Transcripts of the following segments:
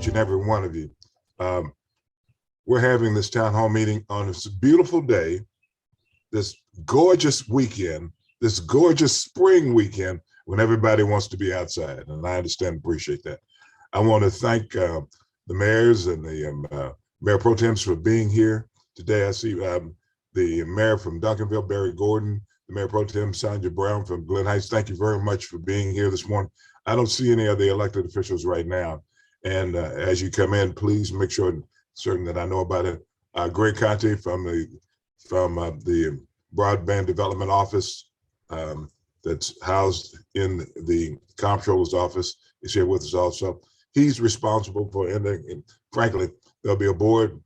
each and every one of you. We're having this town hall meeting on this beautiful day, this gorgeous weekend, this gorgeous spring weekend when everybody wants to be outside. And I understand and appreciate that. I want to thank the mayors and the mayor pro tems for being here today. I see the mayor from Duncanville, Barry Gordon, the mayor pro tem, Sandra Brown from Glen Heights. Thank you very much for being here this morning. I don't see any of the elected officials right now. And as you come in, please make sure certain that I know about it. Greg Conti from the Broadband Development Office that's housed in the comptroller's office is here with us also. He's responsible for, and frankly, there'll be a board.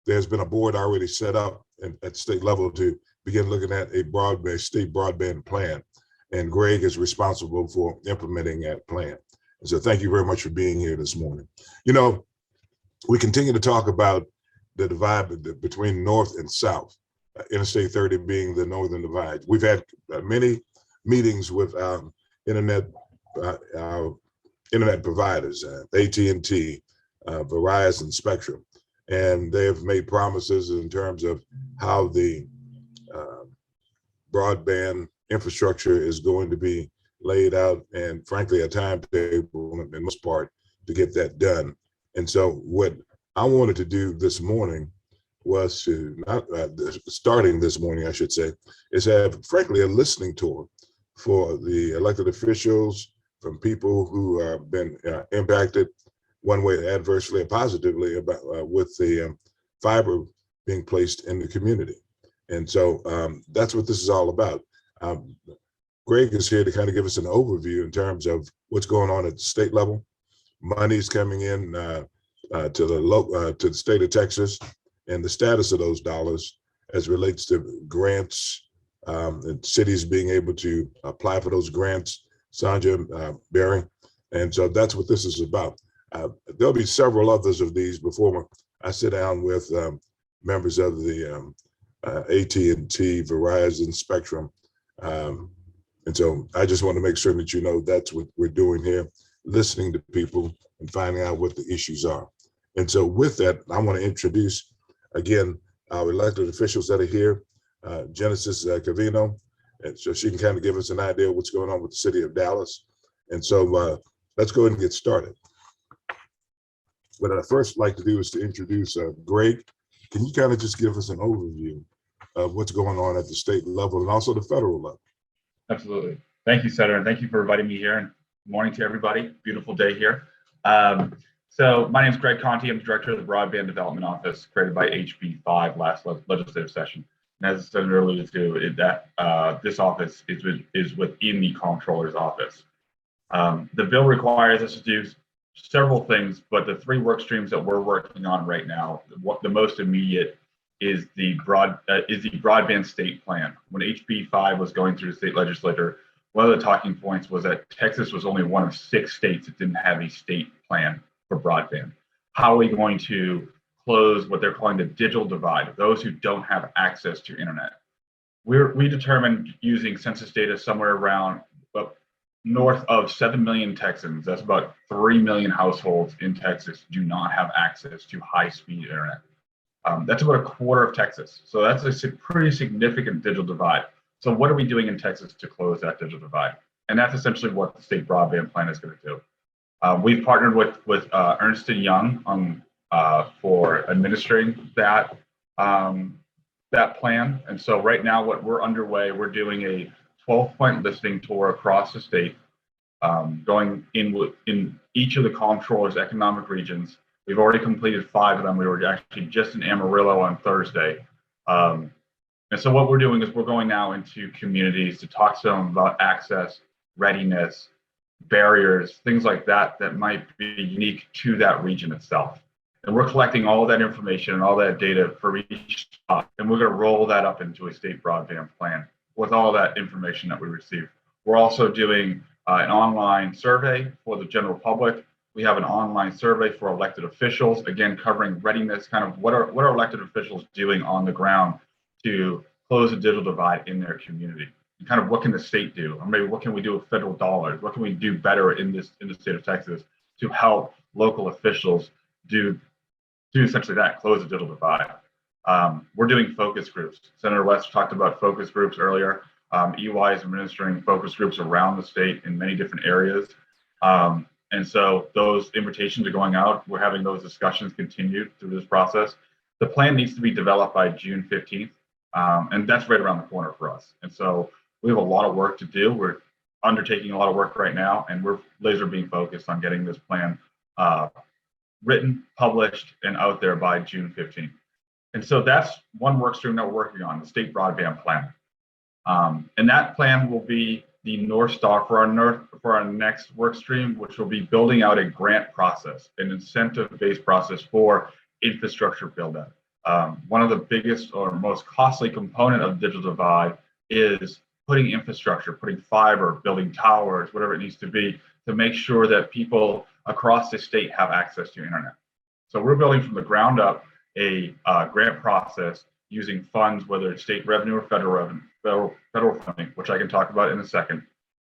There's been a board already set up at state level to begin looking at a state broadband plan. And Greg is responsible for implementing that plan. And so thank you very much for being here this morning. You know, we continue to talk about the divide between North and South, Interstate 30 being the Northern divide. We've had many meetings with internet providers, AT&T, Verizon, Spectrum, and they have made promises in terms of how the broadband infrastructure is going to be laid out, and frankly, a timetable in most part to get that done. And so what I wanted to do this morning was to, starting this morning, I should say, is have, frankly, a listening tour for the elected officials, from people who have been impacted one way adversely or positively about with the fiber being placed in the community. And so that's what this is all about. Greg is here to kind of give us an overview in terms of what's going on at the state level. Money's coming in to the state of Texas, and the status of those dollars as relates to grants and cities being able to apply for those grants, Sandra, Barry. And so that's what this is about. There'll be several others of these before I sit down with members of the AT&T, Verizon, Spectrum. And so I just want to make sure that you know that's what we're doing here, listening to people and finding out what the issues are. And so with that, I want to introduce, again, our elected officials that are here, Genesis Cavino, and so she can kind of give us an idea of what's going on with the city of Dallas. And so let's go ahead and get started. What I'd first like to do is to introduce Greg. Can you kind of just give us an overview of what's going on at the state level and also the federal level? Absolutely. Thank you, Senator, and thank you for inviting me here. And good morning to everybody. Beautiful day here. So my name is Greg Conti. I'm the director of the Broadband Development Office, created by HB 5 last legislative session. And as the Senator alluded to, this office is within the comptroller's office. The bill requires us to do several things, but the three work streams that we're working on right now, the most immediate is the broadband state plan. When HB 5 was going through the state legislature, one of the talking points was that Texas was only one of 6 states that didn't have a state plan for broadband. How are we going to close what they're calling the digital divide, those who don't have access to internet? We determined using census data somewhere around north of 7 million Texans, that's about 3 million households in Texas, do not have access to high-speed internet. That's about a quarter of Texas. So that's a pretty significant digital divide. So what are we doing in Texas to close that digital divide? And that's essentially what the state broadband plan is going to do. We've partnered with Ernst & Young for administering that plan. And so right now, what we're underway, we're doing a 12-point listening tour across the state, going in each of the comptroller's economic regions. We've already completed 5 of them. We were actually just in Amarillo on Thursday. And so what we're doing is we're going now into communities to talk to them about access, readiness, barriers, things like that that might be unique to that region itself. And we're collecting all that information and all that data for each spot, and we're going to roll that up into a state broadband plan with all that information that we receive. We're also doing an online survey for the general public. We have an online survey for elected officials, again, covering readiness, kind of what are elected officials doing on the ground to close the digital divide in their community. And kind of what can the state do? Or maybe what can we do with federal dollars? What can we do better in the state of Texas to help local officials do essentially that, close the digital divide. We're doing focus groups. Senator West talked about focus groups earlier. EY is administering focus groups around the state in many different areas. And so those invitations are going out. We're having those discussions continue through this process. The plan needs to be developed by June 15th, and that's right around the corner for us. And so we have a lot of work to do. We're undertaking a lot of work right now, and we're laser being focused on getting this plan written, published, and out there by June 15th. And so that's one work stream that we're working on, the state broadband plan. And that plan will be the North Star for our next work stream, which will be building out a grant process, an incentive-based process for infrastructure build-out. One of the biggest or most costly component of the digital divide is putting infrastructure, putting fiber, building towers, whatever it needs to be, to make sure that people across the state have access to internet. So we're building from the ground up a grant process using funds, whether it's state revenue or federal funding, which I can talk about in a second.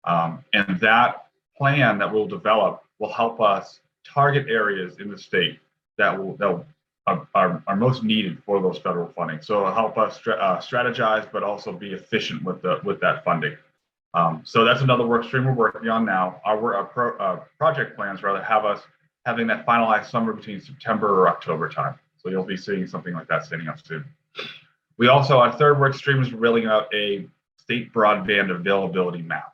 And that plan that we'll develop will help us target areas in the state that are most needed for those federal funding. So it'll help us strategize, but also be efficient with that funding. So that's another work stream we're working on now. Our project plans rather have us having that finalized somewhere between September or October time. So you'll be seeing something like that standing up soon. We also, our third work stream is rolling out a state broadband availability map.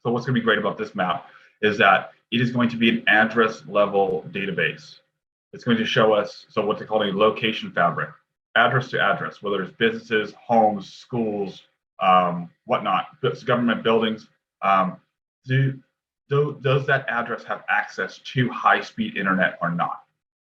So what's going to be great about this map is that it is going to be an address level database. It's going to show us, so what they call a location fabric, address to address, whether it's businesses, homes, schools, whatnot, government buildings. Does that address have access to high-speed internet or not?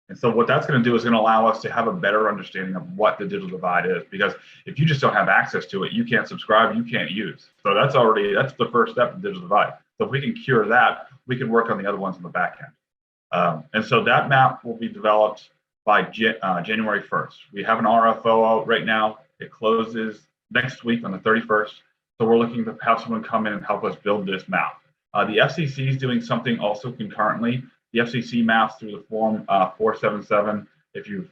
And so what that's going to do is going to allow us to have a better understanding of what the digital divide is, because if you just don't have access to it, you can't subscribe, you can't use. So that's the first step of the digital divide. So if we can cure that, we can work on the other ones on the back end. And so that map will be developed by January 1st. We have an RFO out right now. It closes next week on the 31st. So we're looking to have someone come in and help us build this map. The FCC is doing something also concurrently. The FCC maps through the form 477. If you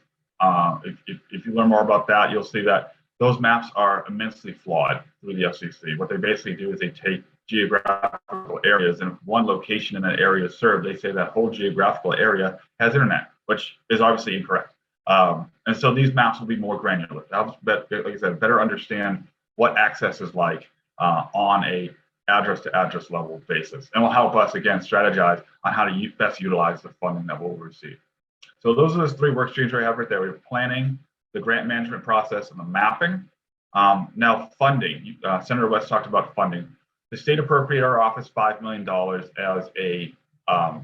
learn more about that, you'll see that those maps are immensely flawed through the FCC. What they basically do is they take geographical areas, and if one location in that area is served, they say that whole geographical area has internet, which is obviously incorrect. And so these maps will be more granular. That helps, like I said, better understand what access is like on a address to address level basis, and will help us again strategize on how to best utilize the funding that we'll receive. So those are those three work streams we have right there. We're planning, the grant management process, and the mapping. Now funding, Senator West talked about funding. The state appropriated our office $5 million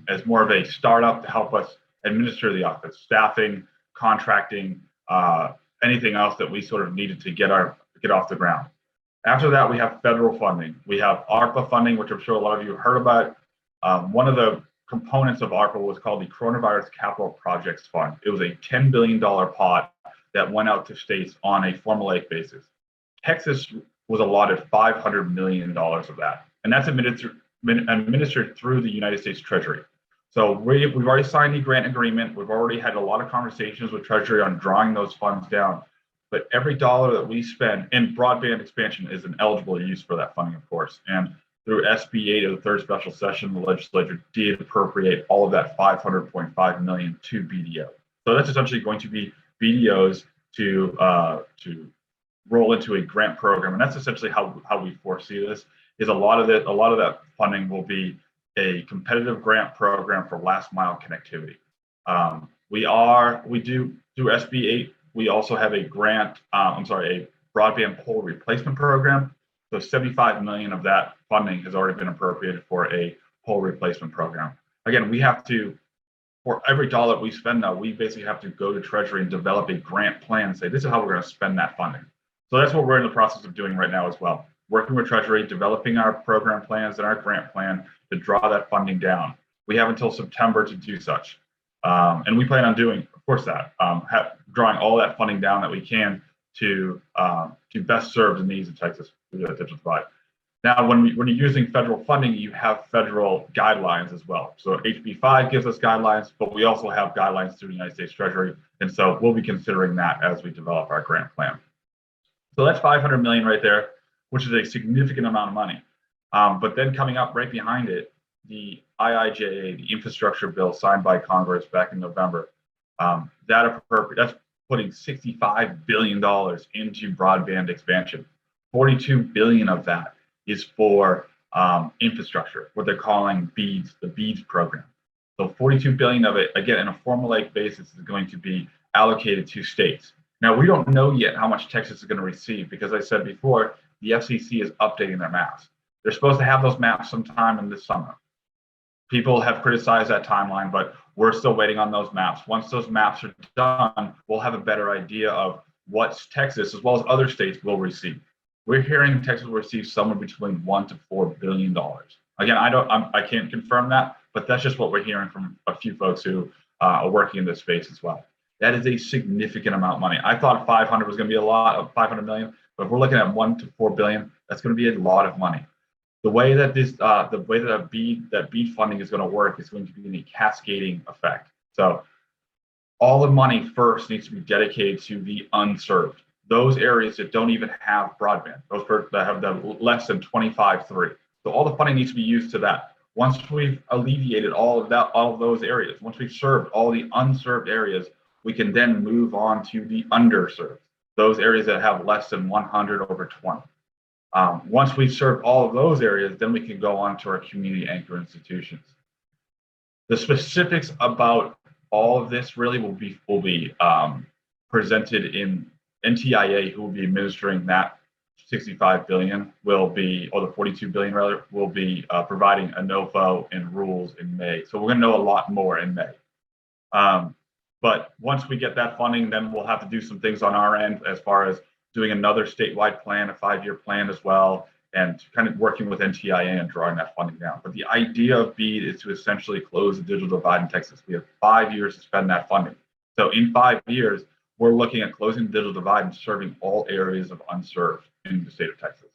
as more of a startup to help us administer the office, staffing, contracting, anything else that we sort of needed to get off the ground. After that, we have federal funding. We have ARPA funding, which I'm sure a lot of you have heard about. One of the components of ARPA was called the Coronavirus Capital Projects Fund. It was a $10 billion pot that went out to states on a formulaic basis. Texas was allotted $500 million of that, and that's administered through the United States Treasury. So we've already signed the grant agreement. We've already had a lot of conversations with Treasury on drawing those funds down. But every dollar that we spend, and broadband expansion is an eligible use for that funding, of course. And through SB 8 of the third special session, the legislature did appropriate all of that $500.5 million to BDO. So that's essentially going to be BDOs to roll into a grant program, and that's essentially how we foresee this. Is a lot of that funding will be a competitive grant program for last mile connectivity. We do through SB 8. We also have a a broadband pole replacement program. So 75 million of that funding has already been appropriated for a pole replacement program. Again, we have to, for every dollar we spend now, we basically have to go to Treasury and develop a grant plan and say, this is how we're going to spend that funding. So that's what we're in the process of doing right now as well. Working with Treasury, developing our program plans and our grant plan to draw that funding down. We have until September to do such. And we plan on doing, of course, that, drawing all that funding down that we can to best serve the needs of Texas through the digital divide. Now, when you're using federal funding, you have federal guidelines as well. So HB5 gives us guidelines, but we also have guidelines through the United States Treasury. And so we'll be considering that as we develop our grant plan. So that's 500 million right there, which is a significant amount of money. But then coming up right behind it, the IIJA, the infrastructure bill signed by Congress back in November, that's putting $65 billion into broadband expansion. 42 billion of that is for infrastructure, what they're calling BEADS, the BEADS program. So 42 billion of it, again, in a formulaic basis, is going to be allocated to states. Now, we don't know yet how much Texas is going to receive because I said before, the FCC is updating their maps. They're supposed to have those maps sometime in this summer. People have criticized that timeline, but we're still waiting on those maps. Once those maps are done, we'll have a better idea of what Texas, as well as other states, will receive. We're hearing Texas will receive somewhere between $1 to $4 billion. Again, I can't confirm that, but that's just what we're hearing from a few folks who are working in this space as well. That is a significant amount of money. I thought 500 was going to be a lot of 500 million, but if we're looking at 1 to 4 billion, that's going to be a lot of money. The way that that BEAD funding is going to work is going to be in a cascading effect. So all the money first needs to be dedicated to the unserved, those areas that don't even have broadband, those that have the less than 25.3. So all the funding needs to be used to that. Once we've alleviated all of those areas, once we've served all the unserved areas, we can then move on to the underserved, those areas that have less than 100/20. Once we've served all of those areas, then we can go on to our community anchor institutions. The specifics about all of this really will be presented in NTIA, who will be administering that 65 billion, or the 42 billion rather, will be providing a NOFO and rules in May. So we're going to know a lot more in May. But once we get that funding, then we'll have to do some things on our end as far as doing another statewide plan, a 5-year plan as well, and kind of working with NTIA and drawing that funding down. But the idea of BEAD is to essentially close the digital divide in Texas. We have 5 years to spend that funding. So in 5 years, we're looking at closing the digital divide and serving all areas of unserved in the state of Texas.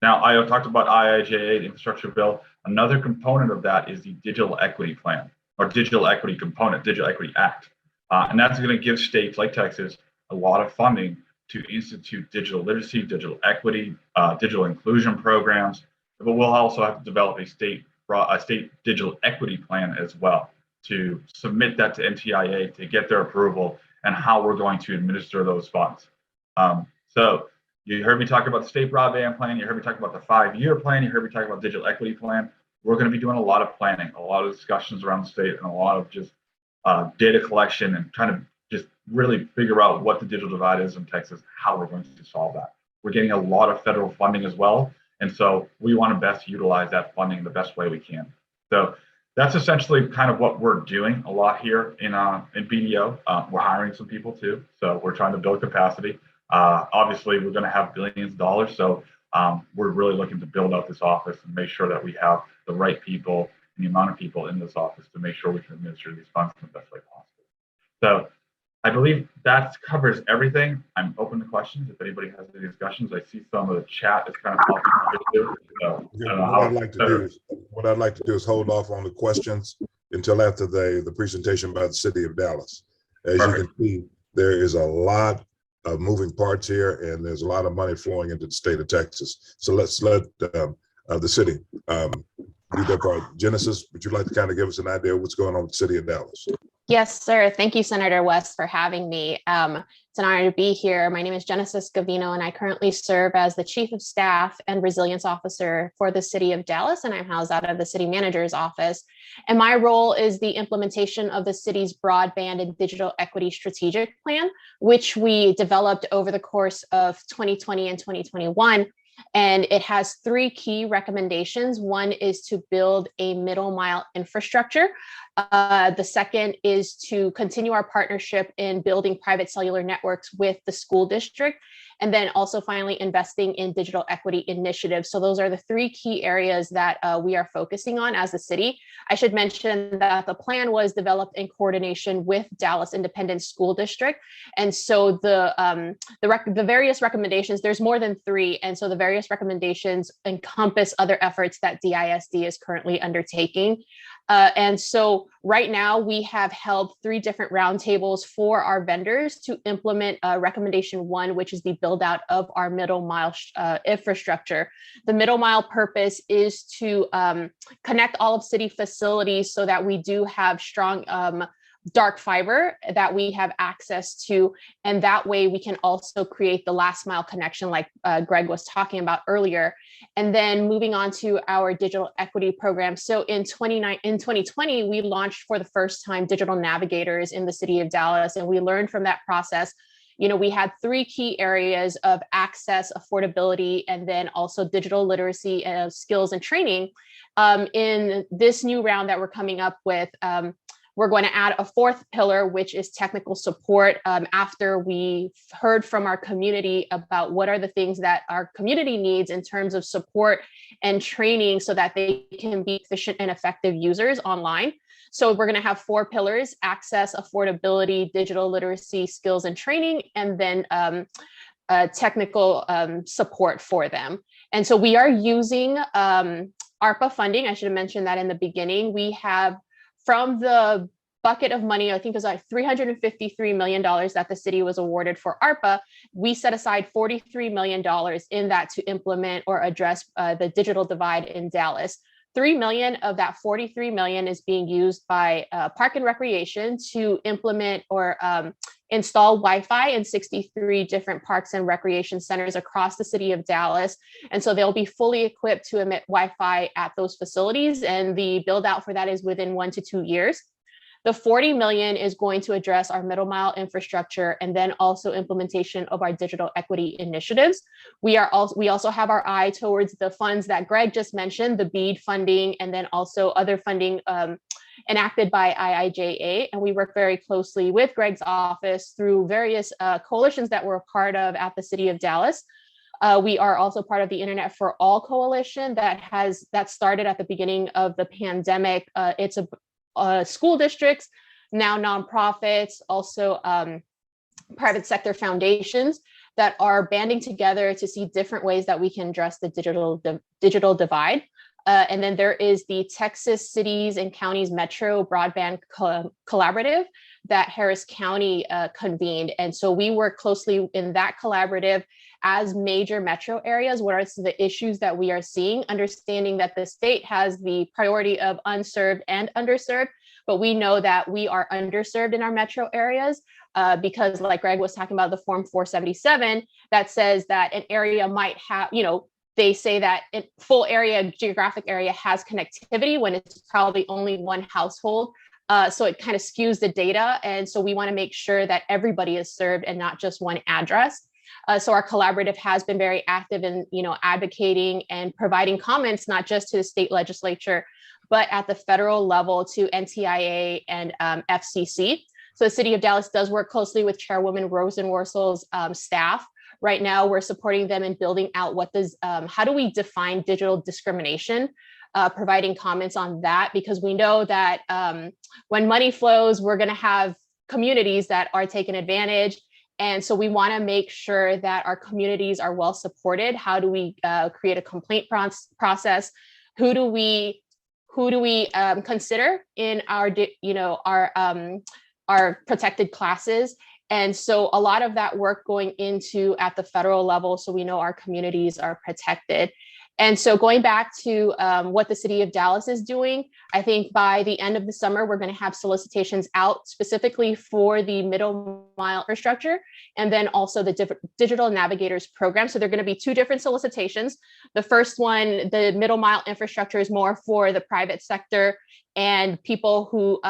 Now, I talked about IIJA, the infrastructure bill. Another component of that is the digital equity plan, or digital equity component, Digital Equity Act. And that's going to give states like Texas a lot of funding to institute digital literacy, digital equity, digital inclusion programs. But we'll also have to develop a state digital equity plan as well to submit that to NTIA to get their approval and how we're going to administer those funds. So you heard me talk about the state broadband plan. You heard me talk about the 5-year plan. You heard me talk about digital equity plan. We're going to be doing a lot of planning, a lot of discussions around the state, and a lot of just data collection and trying to just really figure out what the digital divide is in Texas, how we're going to solve that. We're getting a lot of federal funding as well. And so we want to best utilize that funding the best way we can. So that's essentially kind of what we're doing a lot here in BDO. We're hiring some people too. So we're trying to build capacity. Obviously, we're going to have billions of dollars. So we're really looking to build out this office and make sure that we have the right people and the amount of people in this office to make sure we can administer these funds in the best way possible. So I believe that covers everything. I'm open to questions. If anybody has any discussions, I see some of the chat is kind of popping. So, what I'd like to do is hold off on the questions until after the presentation by the city of Dallas. As you can see, there is a lot of moving parts here, and there's a lot of money flowing into the state of Texas. So let's let the city do their part. Genesis, would you like to kind of give us an idea of what's going on with the city of Dallas? Yes, sir. Thank you, Senator West, for having me. It's an honor to be here. My name is Genesis Gavino, and I currently serve as the Chief of Staff and Resilience Officer for the City of Dallas, and I'm housed out of the City Manager's office. And my role is the implementation of the city's broadband and digital equity strategic plan, which we developed over the course of 2020 and 2021. And it has 3 key recommendations. One is to build a middle mile infrastructure. The second is to continue our partnership in building private cellular networks with the school district. and then also finally investing in digital equity initiatives. So those are the three key areas that we are focusing on as a city. I should mention that the plan was developed in coordination with Dallas Independent School District. And so the various recommendations, there's more than three. And so the various recommendations encompass other efforts that DISD is currently undertaking. And so right now we have held 3 different roundtables for our vendors to implement recommendation 1, which is the build out of our middle mile infrastructure. The middle mile purpose is to connect all of city facilities so that we do have strong dark fiber that we have access to. And that way we can also create the last mile connection like Greg was talking about earlier. And then moving on to our digital equity program. So in 2020, we launched for the first time digital navigators in the city of Dallas. And we learned from that process, you know, we had 3 key areas of access, affordability, and then also digital literacy skills and training. In this new round that we're coming up with, we're going to add a 4th pillar, which is technical support. After we heard from our community about what are the things that our community needs in terms of support and training so that they can be efficient and effective users online. So we're going to have 4 pillars: access, affordability, digital literacy, skills and training, and then technical support for them. And so we are using ARPA funding. I should have mentioned that in the beginning. We have, from the bucket of money, I think it was like $353 million that the city was awarded for ARPA, we set aside $43 million in that to implement or address the digital divide in Dallas. $3 million of that $43 million is being used by Park and Recreation to implement or install Wi-Fi in 63 different parks and recreation centers across the city of Dallas. And so they'll be fully equipped to emit Wi-Fi at those facilities. And the build out for that is within 1 to 2 years. The $40 million is going to address our middle mile infrastructure and then also implementation of our digital equity initiatives. We also have our eye towards the funds that Greg just mentioned, the BEAD funding, and then also other funding enacted by IIJA. And we work very closely with Greg's office through various coalitions that we're a part of at the city of Dallas. We are also part of the Internet for All coalition that started at the beginning of the pandemic. It's school districts, now nonprofits, also private sector foundations that are banding together to see different ways that we can address the digital divide. And then there is the Texas Cities and Counties Metro Broadband Collaborative that Harris County convened. And so we work closely in that collaborative as major metro areas. What are the issues that we are seeing, understanding that the state has the priority of unserved and underserved, but we know that we are underserved in our metro areas because, like Greg was talking about, the Form 477 that says that an area might have, you know, they say that full area, geographic area has connectivity when it's probably only one household. So it kind of skews the data. And so we want to make sure that everybody is served and not just one address. So our collaborative has been very active in, you know, advocating and providing comments, not just to the state legislature, but at the federal level to NTIA and FCC. So the city of Dallas does work closely with Chairwoman Rosenworcel's staff. Right now, we're supporting them in building out how do we define digital discrimination, providing comments on that, because we know that when money flows, we're going to have communities that are taken advantage. And so we want to make sure that our communities are well supported. How do we create a complaint process? Who do we consider in our, you know, our protected classes? And so a lot of that work going into at the federal level, so we know our communities are protected. And so going back to what the city of Dallas is doing, I think by the end of the summer, we're going to have solicitations out specifically for the middle mile infrastructure and then also the digital navigators program. So they're going to be 2 different solicitations. The first one, the middle mile infrastructure, is more for the private sector and people who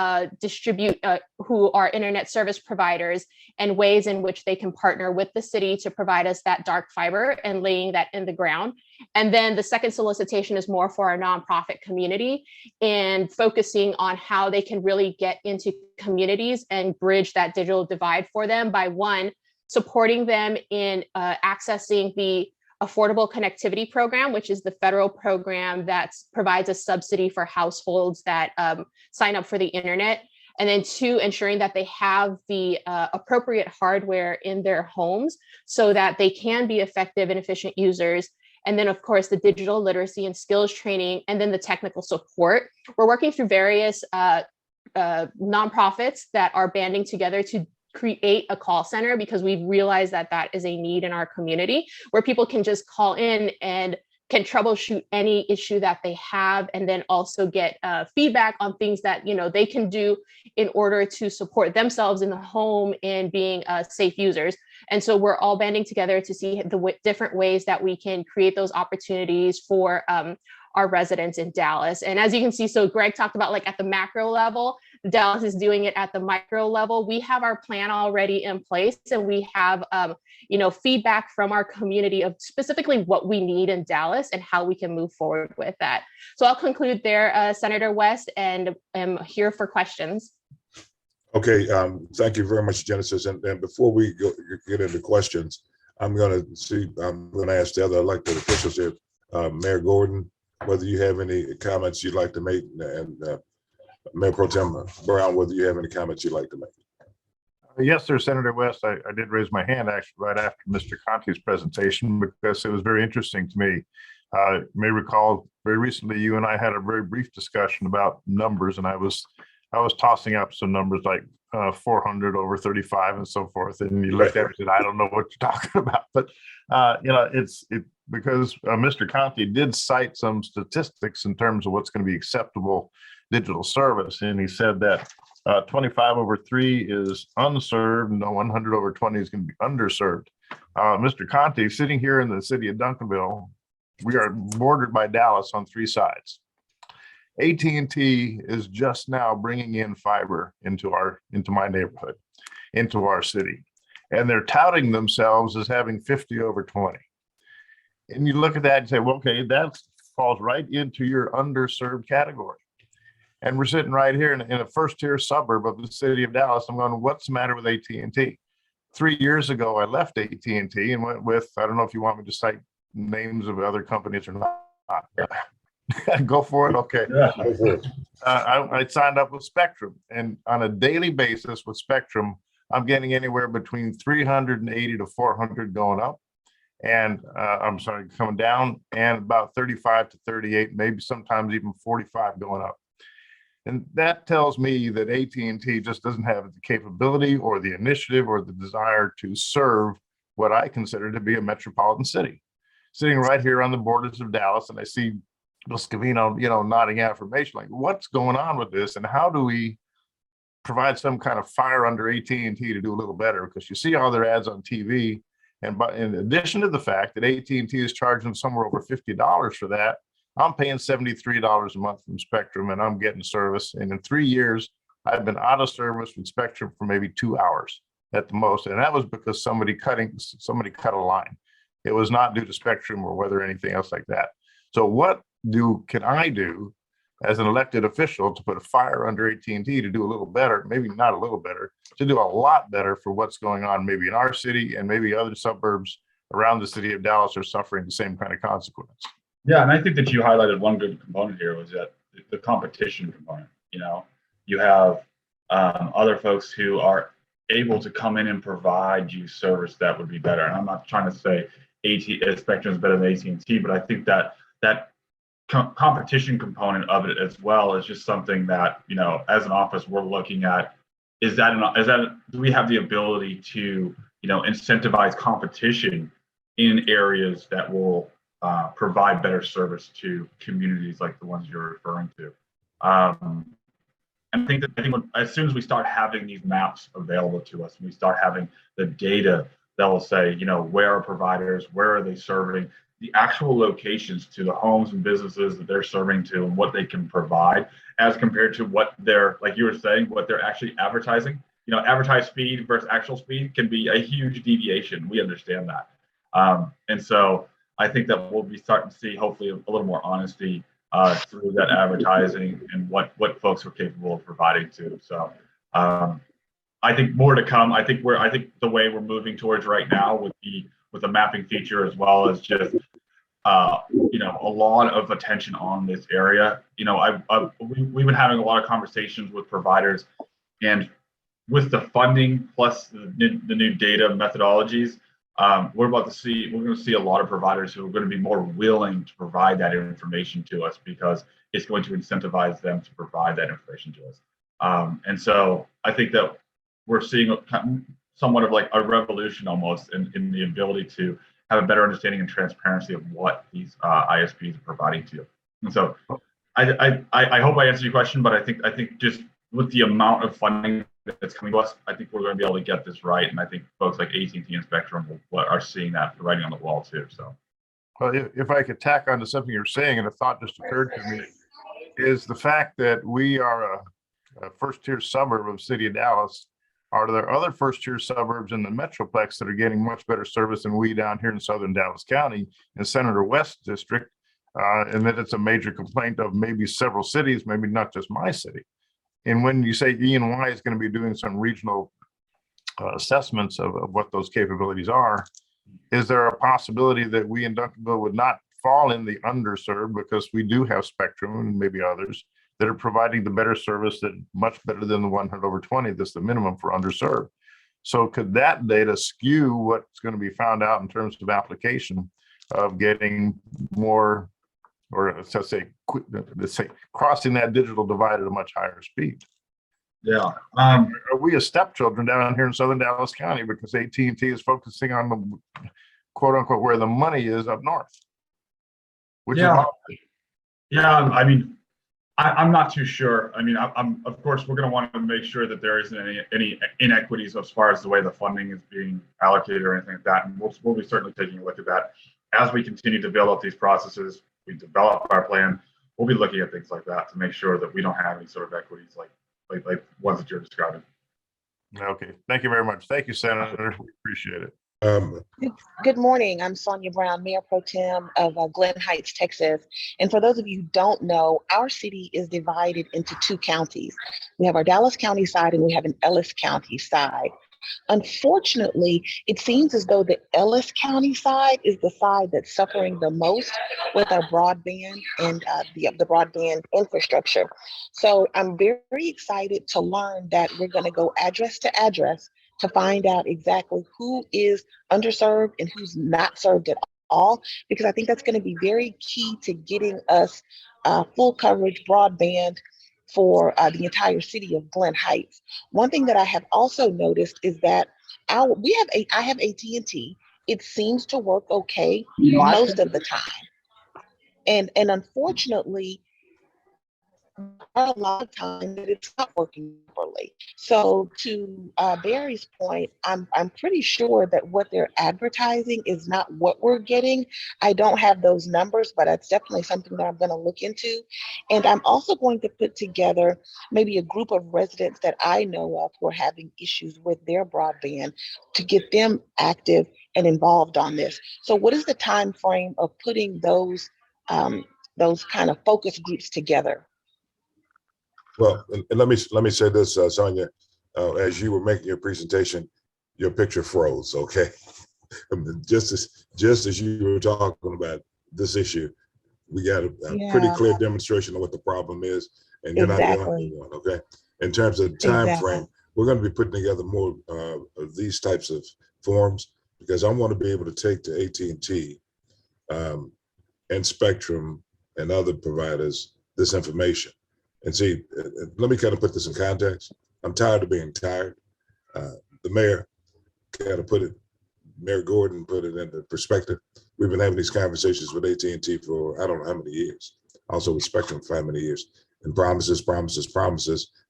distribute, who are internet service providers, and ways in which they can partner with the city to provide us that dark fiber and laying that in the ground. And then the second solicitation is more for our nonprofit community and focusing on how they can really get into communities and bridge that digital divide for them by, one, supporting them in accessing the Affordable Connectivity Program, which is the federal program that provides a subsidy for households that sign up for the internet. And then 2, ensuring that they have the appropriate hardware in their homes so that they can be effective and efficient users. And then, of course, the digital literacy and skills training, and then the technical support. We're working through various nonprofits that are banding together to create a call center, because we've realized that that is a need in our community, where people can just call in and can troubleshoot any issue that they have, and then also get feedback on things that they can do in order to support themselves in the home in being safe users. And so we're all banding together to see the different ways that we can create those opportunities for our residents in Dallas. And as you can see, so Greg talked about like at the macro level, Dallas is doing it at the micro level. We have our plan already in place, and we have feedback from our community of specifically what we need in Dallas and how we can move forward with that. So I'll conclude there, Senator West, and am here for questions. Okay, thank you very much, Genesis. And before we get into questions, I'm going to ask the other elected officials here, Mayor Gordon, whether you have any comments you'd like to make, and Mayor Pro Tem Brown, whether you have any comments you'd like to make. Yes, sir, Senator West. I did raise my hand actually right after Mr. Conti's presentation, because it was very interesting to me. You may recall very recently you and I had a very brief discussion about numbers, and I was tossing up some numbers like 400 over 35 and so forth, and you looked at me and said, I don't know what you're talking about. But it's because Mr. Conti did cite some statistics in terms of what's going to be acceptable digital service, and he said that 25 over 3 is unserved, and 100 over 20 is going to be underserved. Mr. Conti, sitting here in the city of Duncanville, we are bordered by Dallas on 3 sides. AT&T is just now bringing in fiber into my neighborhood, into our city, and they're touting themselves as having 50 over 20. And you look at that and say, well, okay, that falls right into your underserved category. And we're sitting right here in a first-tier suburb of the city of Dallas. I'm going, what's the matter with AT&T? 3 years ago, I left AT&T and went with, I don't know if you want me to cite names of other companies or not. Go for it. Okay. Yeah, go for it. I signed up with Spectrum, and on a daily basis with Spectrum, I'm getting anywhere between 380 to 400 going up, and coming down, and about 35 to 38, maybe sometimes even 45 going up. And that tells me that AT&T just doesn't have the capability or the initiative or the desire to serve what I consider to be a metropolitan city. Sitting right here on the borders of Dallas, and I see Bill Scavino, nodding affirmation, like, what's going on with this, and how do we provide some kind of fire under AT&T to do a little better? Because you see all their ads on TV, and in addition to the fact that AT&T is charging somewhere over $50 for that, I'm paying $73 a month from Spectrum, and I'm getting service. And in 3 years, I've been out of service with Spectrum for maybe 2 hours at the most. And that was because somebody cut a line. It was not due to Spectrum or whether anything else like that. So what can I do as an elected official to put a fire under AT&T to do a little better, maybe not a little better, to do a lot better for what's going on maybe in our city, and maybe other suburbs around the city of Dallas are suffering the same kind of consequence? Yeah, and I think that you highlighted one good component here, was that the competition component. You have other folks who are able to come in and provide you service that would be better. And I'm not trying to say Spectrum is better than AT&T, but I think that competition component of it as well is just something that, as an office, we're looking at. Do we have the ability to, incentivize competition in areas that will provide better service to communities like the ones you're referring to? And I think as soon as we start having these maps available to us, and we start having the data that will say, where are providers, where are they serving, the actual locations to the homes and businesses that they're serving to, and what they can provide as compared to what they're, like you were saying, what they're actually advertising. Advertised speed versus actual speed can be a huge deviation. We understand that. And so I think that we'll be starting to see hopefully a little more honesty through that advertising and what folks are capable of providing to. So I think more to come. I think the way we're moving towards right now with the mapping feature, as well as just a lot of attention on this area. We've been having a lot of conversations with providers, and with the funding plus the new data methodologies, we're going to see a lot of providers who are going to be more willing to provide that information to us, because it's going to incentivize them to provide that information to us. And so I think that we're seeing somewhat of like a revolution almost in the ability to have a better understanding and transparency of what these ISPs are providing to you. And so I hope I answered your question, but I think just with the amount of funding that's coming to us, I think we're going to be able to get this right. And I think folks like AT&T and Spectrum are seeing that writing on the wall too. So, well, if I could tack onto something you're saying, and a thought just occurred to me, is the fact that we are a first-tier suburb of the city of Dallas. Are there other first-tier suburbs in the Metroplex that are getting much better service than we down here in southern Dallas County in Senator West District? And that it's a major complaint of maybe several cities, maybe not just my city. And when you say E&Y is going to be doing some regional assessments of what those capabilities are, is there a possibility that we in Duncanville would not fall in the underserved, because we do have Spectrum and maybe others that are providing the better service, that much better than the 100/20 that's the minimum for underserved? So could that data skew what's going to be found out in terms of application of getting more, or let's say crossing that digital divide at a much higher speed? Yeah. Are we a stepchildren down here in southern Dallas County because AT&T is focusing on the quote unquote where the money is up north? Which Yeah. is Yeah. I mean, I'm not too sure. I mean, I'm of course, we're going to want to make sure that there isn't any inequities as far as the way the funding is being allocated or anything like that. And we'll be certainly taking a look at that as we continue to build up these processes. We develop our plan. We'll be looking at things like that to make sure that we don't have any sort of equities like ones that you're describing. okay. Thank you very much. Thank you, Senator. We appreciate it. Good morning. I'm Sonia Brown, Mayor Pro Tem of Glen Heights, Texas. And for those of you who don't know, our city is divided into two counties. We have our Dallas County side and we have an Ellis County side. Unfortunately, it seems as though the Ellis County side is the side that's suffering the most with our broadband and the broadband infrastructure. So I'm very excited to learn that we're going to go address to address to find out exactly who is underserved and who's not served at all, because I think that's going to be very key to getting us full coverage broadband for the entire city of Glen Heights. One thing that I have also noticed is that I have AT&T. It seems to work okay most of the time, and unfortunately, a lot of times that it's not working properly. So to Barry's point, I'm pretty sure that what they're advertising is not what we're getting. I don't have those numbers, but it's definitely something that I'm going to look into. And I'm also going to put together maybe a group of residents that I know of who are having issues with their broadband to get them active and involved on this. So what is the time frame of putting those kind of focus groups together? Well, and let me say this, Sonia, as you were making your presentation, your picture froze. Okay, just as you were talking about this issue, we got a pretty clear demonstration of what the problem is, and you're not the only one. Okay, in terms of time frame, we're going to be putting together more of these types of forms, because I want to be able to take to AT&T and Spectrum and other providers this information. And see, let me kind of put this in context. I'm tired of being tired. The mayor kind of Mayor Gordon put it into perspective. We've been having these conversations with AT&T for I don't know how many years, also with Spectrum for how many years, and promises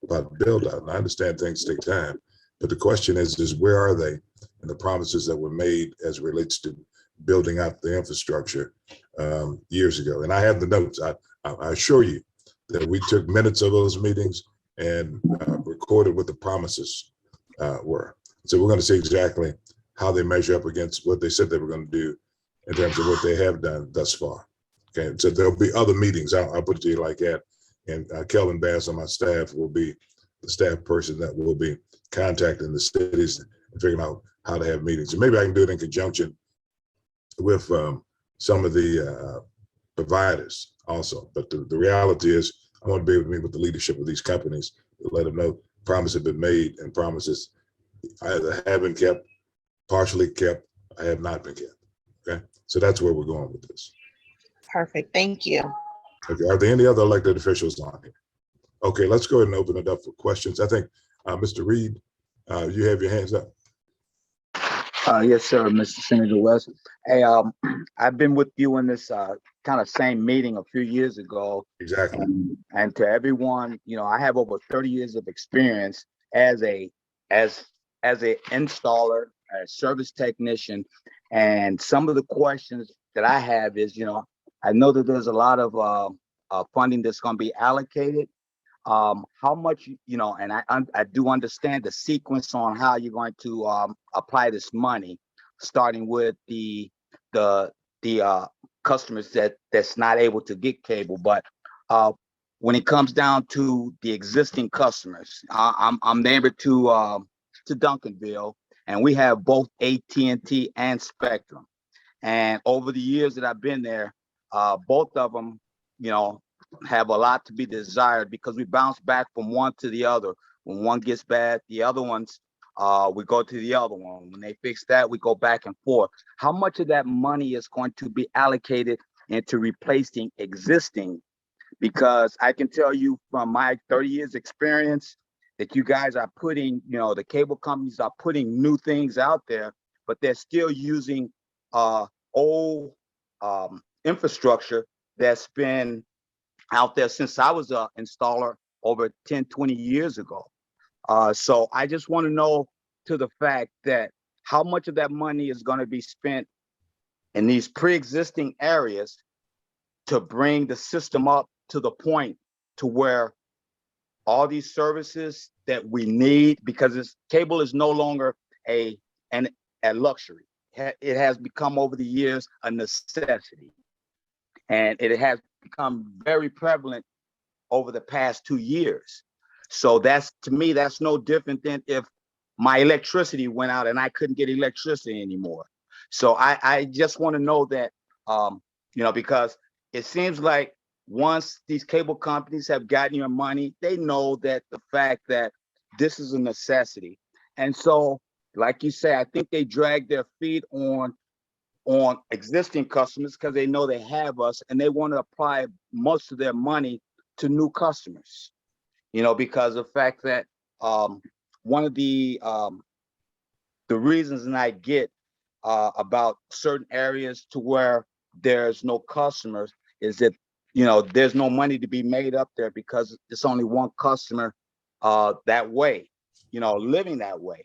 about build out. And I understand things take time, but the question is where are they? And the promises that were made as it relates to building out the infrastructure years ago. And I have the notes. I assure you that we took minutes of those meetings and recorded what the promises were. So we're going to see exactly how they measure up against what they said they were going to do in terms of what they have done thus far. Okay, so there'll be other meetings. I'll put it to you like that. And Kelvin Bass on my staff will be the staff person that will be contacting the cities and figuring out how to have meetings. And maybe I can do it in conjunction with some of the providers also. But the reality is I want to be able to meet with the leadership of these companies to let them know promises have been made and promises either have been kept, partially kept, I have not been kept. Okay, so that's where we're going with this. Perfect. Thank you. Okay, are there any other elected officials on here? Okay, let's go ahead and open it up for questions. I think Mr. Reed, you have your hands up. Yes, sir, Mr. Senator West. Hey, I've been with you in this kind of same meeting a few years ago. Exactly. And to everyone, you know, I have over 30 years of experience as a installer, a service technician. And some of the questions that I have is, you know, I know that there's a lot of funding that's going to be allocated. How much, you know, and I do understand the sequence on how you're going to apply this money, starting with the customers that's not able to get cable. But when it comes down to the existing customers, I'm neighbor to Duncanville, and we have both AT&T and Spectrum. And over the years that I've been there, both of them, you know, have a lot to be desired because we bounce back from one to the other. When one gets bad, the other ones, we go to the other one. When they fix that, we go back and forth. How much of that money is going to be allocated into replacing existing? Because I can tell you from my 30 years experience that you guys are putting, you know, the cable companies are putting new things out there, but they're still using old infrastructure that's been out there since I was an installer over 10, 20 years ago. So I just want to know to the fact that how much of that money is going to be spent in these pre-existing areas to bring the system up to the point to where all these services that we need, because cable is no longer a luxury. It has become over the years a necessity. And it has become very prevalent over the past 2 years. So that's, to me, that's no different than if my electricity went out and I couldn't get electricity anymore. So I just want to know that, you know, because it seems like once these cable companies have gotten your money, they know that the fact that this is a necessity. And so, like you say, I think they drag their feet on existing customers because they know they have us and they want to apply most of their money to new customers, you know, because of the fact that one of the reasons that I get about certain areas to where there's no customers is that, you know, there's no money to be made up there because it's only one customer that way, you know, living that way.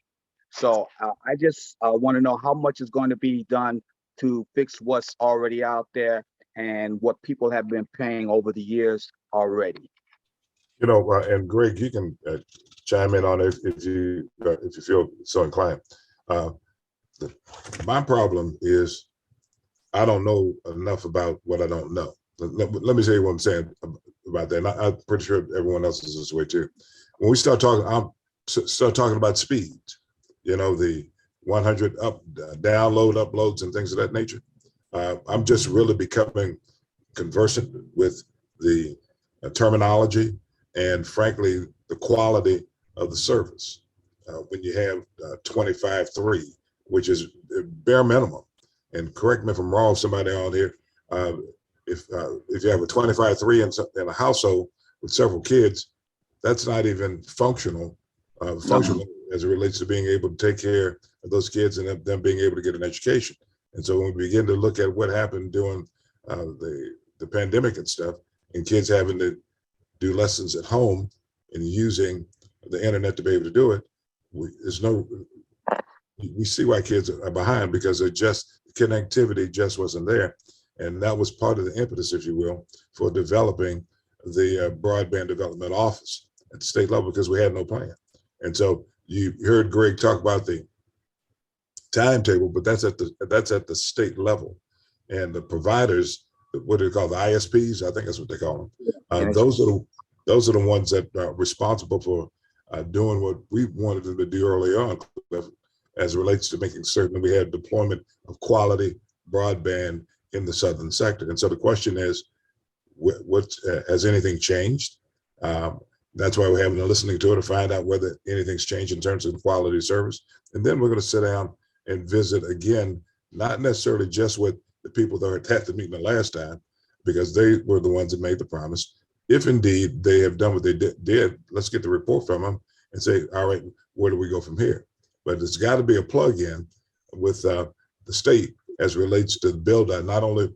So I just want to know how much is going to be done to fix what's already out there and what people have been paying over the years already. You know, and Greg, you can chime in on it if you feel so inclined. My problem is I don't know enough about what I don't know. Let me tell you what I'm saying about that. And I'm pretty sure everyone else is this way too. When we start talking about speed, you know, the 100 download uploads and things of that nature. I'm just really becoming conversant with the terminology and frankly, the quality of the service. When you have 25.3, which is bare minimum, and correct me if I'm wrong, somebody on here, if you have a 25.3 in a household with several kids, that's not even functional as it relates to being able to take care of those kids and them being able to get an education. And so when we begin to look at what happened during the pandemic and stuff, and kids having to do lessons at home and using the internet to be able to do it, we see why kids are behind because connectivity just wasn't there. And that was part of the impetus, if you will, for developing the Broadband Development Office at the state level because we had no plan. And so you heard Greg talk about the timetable, but that's at the state level. And the providers, what do they call the ISPs? I think that's what they call them. Those are the ones that are responsible for doing what we wanted them to do early on, as it relates to making certain we had deployment of quality broadband in the southern sector. And so the question is, has anything changed? That's why we're having a listening tour to find out whether anything's changed in terms of the quality of service. And then we're going to sit down and visit again, not necessarily just with the people that were at the meeting the last time, because they were the ones that made the promise. If indeed they have done what they did, let's get the report from them and say, all right, where do we go from here? But it's got to be a plug-in with the state as relates to the build-out, not only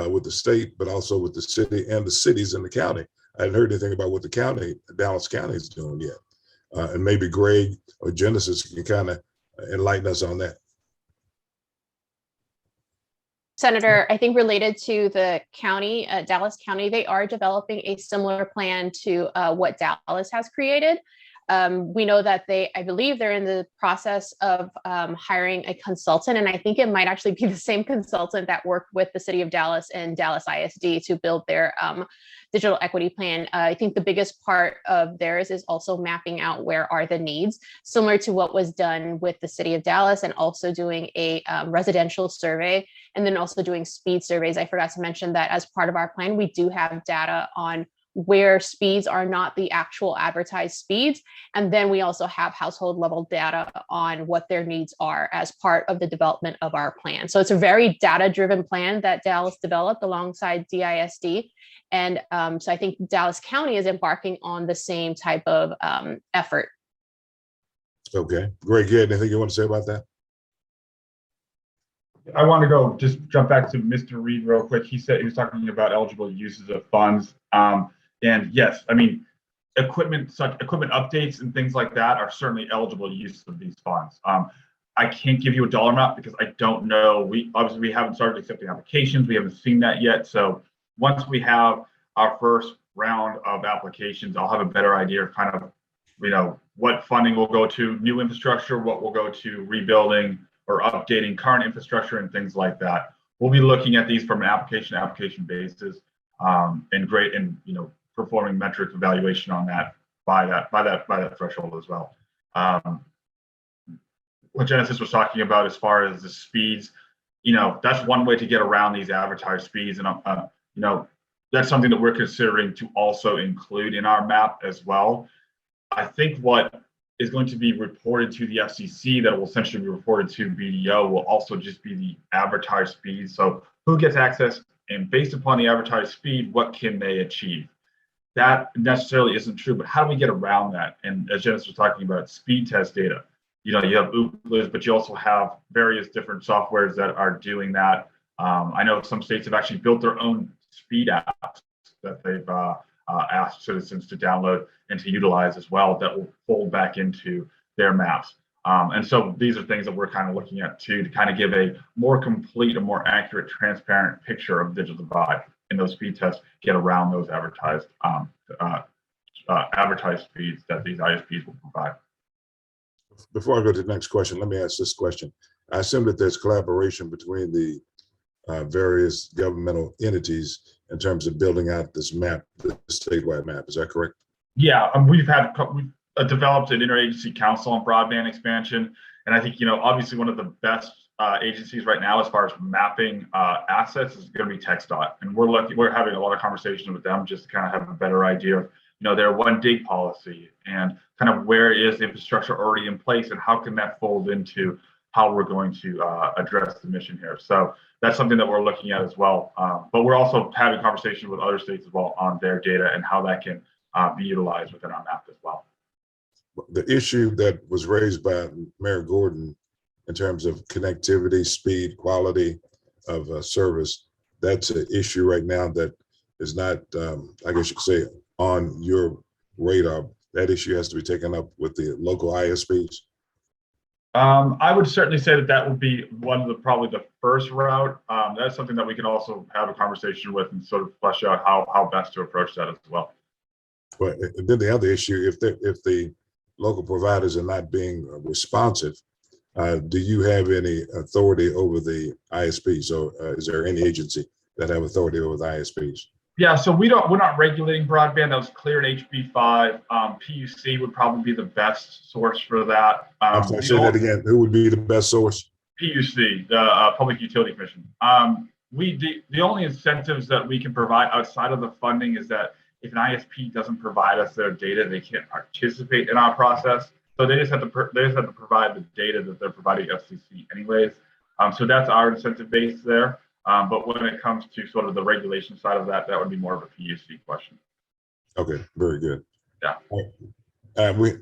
with the state, but also with the city and the cities in the county. I hadn't heard anything about what the county, Dallas County, is doing yet. And maybe Greg or Genesis can kind of enlighten us on that. Senator, I think related to the county, Dallas County, they are developing a similar plan to what Dallas has created. We know that I believe they're in the process of hiring a consultant, and I think it might actually be the same consultant that worked with the city of Dallas and Dallas ISD to build their digital equity plan. I think the biggest part of theirs is also mapping out where are the needs, similar to what was done with the city of Dallas, and also doing a residential survey, and then also doing speed surveys. I forgot to mention that as part of our plan, we do have data on where speeds are not the actual advertised speeds. And then we also have household level data on what their needs are as part of the development of our plan. So it's a very data-driven plan that Dallas developed alongside DISD. And so I think Dallas County is embarking on the same type of effort. Okay, Greg, you had anything you want to say about that? I want to just jump back to Mr. Reed real quick. He said he was talking about eligible uses of funds. And yes, I mean, equipment updates and things like that are certainly eligible use of these funds. I can't give you a dollar amount because I don't know. We haven't started accepting applications. We haven't seen that yet. So once we have our first round of applications, I'll have a better idea of kind of, what funding will go to new infrastructure, what will go to rebuilding or updating current infrastructure and things like that. We'll be looking at these from an application basis, and performing metric evaluation on that by that threshold as well. What Genesis was talking about as far as the speeds, that's one way to get around these advertised speeds, and that's something that we're considering to also include in our map as well. I think what is going to be reported to the FCC that will essentially be reported to BDO will also just be the advertised speed. So who gets access, and based upon the advertised speed, what can they achieve? That necessarily isn't true, but how do we get around that? And as Genesis was talking about, speed test data. You have Ooklas, but you also have various different softwares that are doing that. I know some states have actually built their own speed apps that they've asked citizens to download and to utilize as well, that will fold back into their maps. And so these are things that we're kind of looking at too, to kind of give a more complete, a more accurate, transparent picture of digital divide. And those speed tests get around those advertised speeds that these ISPs will provide. Before I go to the next question, let me ask this question. I assume that there's collaboration between the various governmental entities in terms of building out this map, the statewide map. Is that correct? Yeah, we've developed an interagency council on broadband expansion, and I think obviously one of the best agencies right now as far as mapping assets is going to be TxDOT, and we're having a lot of conversations with them just to kind of have a better idea of their one dig policy and kind of where is the infrastructure already in place and how can that fold into how we're going to address the mission here. So that's something that we're looking at as well. But we're also having conversations with other states as well on their data and how that can be utilized within our map as well. The issue that was raised by Mayor Gordon in terms of connectivity, speed, quality of service, that's an issue right now that is not, I guess you could say, on your radar. That issue has to be taken up with the local ISPs. I would certainly say that will be probably the first route. That's something that we can also have a conversation with and sort of flesh out how best to approach that as well. But then the other issue, if the local providers are not being responsive, do you have any authority over the ISPs? So is there any agency that have authority over the ISPs? Yeah, so we're not regulating broadband. That was cleared HB5. PUC would probably be the best source for that. I'm sorry, say that again. Who would be the best source? PUC, the Public Utility Commission. The only incentives that we can provide outside of the funding is that if an ISP doesn't provide us their data, they can't participate in our process. So they just have to provide the data that they're providing FCC anyways. So that's our incentive base there. But when it comes to sort of the regulation side of that, that would be more of a PUC question. Okay, very good. Yeah.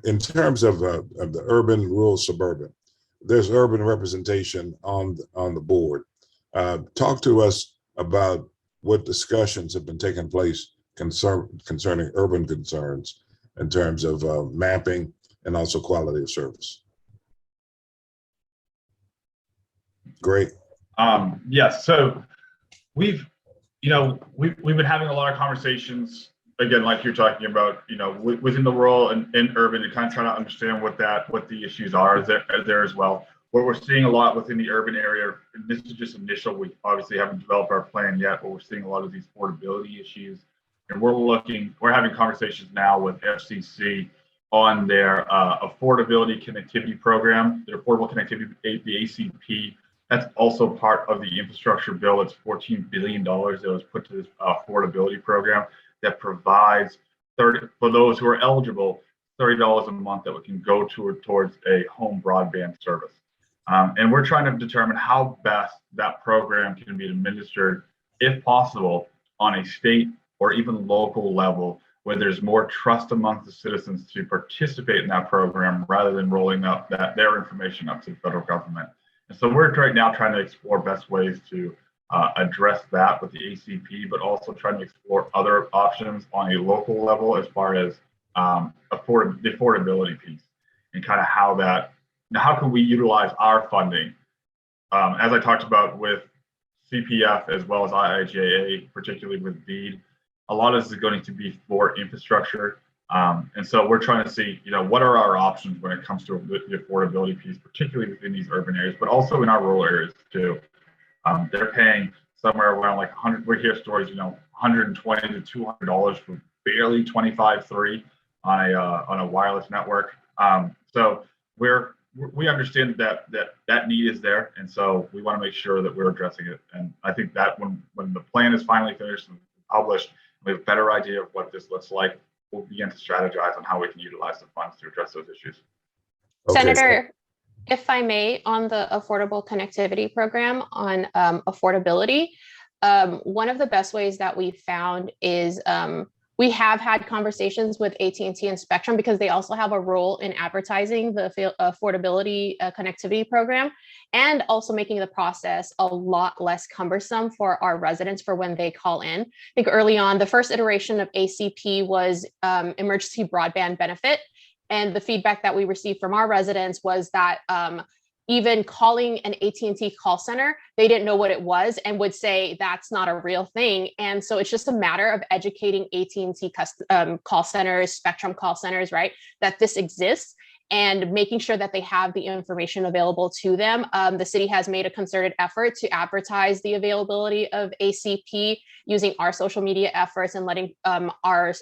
In terms of the urban, rural, suburban, there's urban representation on the board. Talk to us about what discussions have been taking place concerning urban concerns in terms of mapping and also quality of service. Great. Yes, so we've been having a lot of conversations, again, like you're talking about, within the rural and urban, to kind of try to understand what the issues are there as well. What we're seeing a lot within the urban area, and this is just initial, we obviously haven't developed our plan yet, but we're seeing a lot of these affordability issues. And we're having conversations now with FCC on their affordability connectivity program, their affordable connectivity, the ACP. That's also part of the infrastructure bill. It's $14 billion that was put to this affordability program that provides for those who are eligible, $30 a month that we can go towards a home broadband service. And we're trying to determine how best that program can be administered, if possible, on a state or even local level, where there's more trust amongst the citizens to participate in that program rather than rolling out their information up to the federal government. And so we're right now trying to explore best ways to address that with the ACP, but also trying to explore other options on a local level as far as the affordability piece, and kind of how can we utilize our funding, as I talked about with CPF as well as IIJA, particularly with BEAD. A lot of this is going to be for infrastructure. And so we're trying to see, what are our options when it comes to the affordability piece, particularly within these urban areas, but also in our rural areas too. They're paying somewhere around like 100. We hear stories, $120 to $200 for barely 25.3 on a wireless network. So we understand that need is there, and so we want to make sure that we're addressing it. And I think that when the plan is finally finished and published, we have a better idea of what this looks like. We'll begin to strategize on how we can utilize the funds to address those issues. Okay. Senator, if I may, on the Affordable Connectivity Program on affordability, one of the best ways that we found is we have had conversations with AT&T and Spectrum, because they also have a role in advertising the affordability connectivity program, and also making the process a lot less cumbersome for our residents for when they call in. I think early on, the first iteration of ACP was emergency broadband benefit. And the feedback that we received from our residents was that even calling an AT&T call center, they didn't know what it was and would say that's not a real thing. And so it's just a matter of educating AT&T call centers, Spectrum call centers, right, that this exists, and making sure that they have the information available to them. The city has made a concerted effort to advertise the availability of ACP using our social media efforts and letting our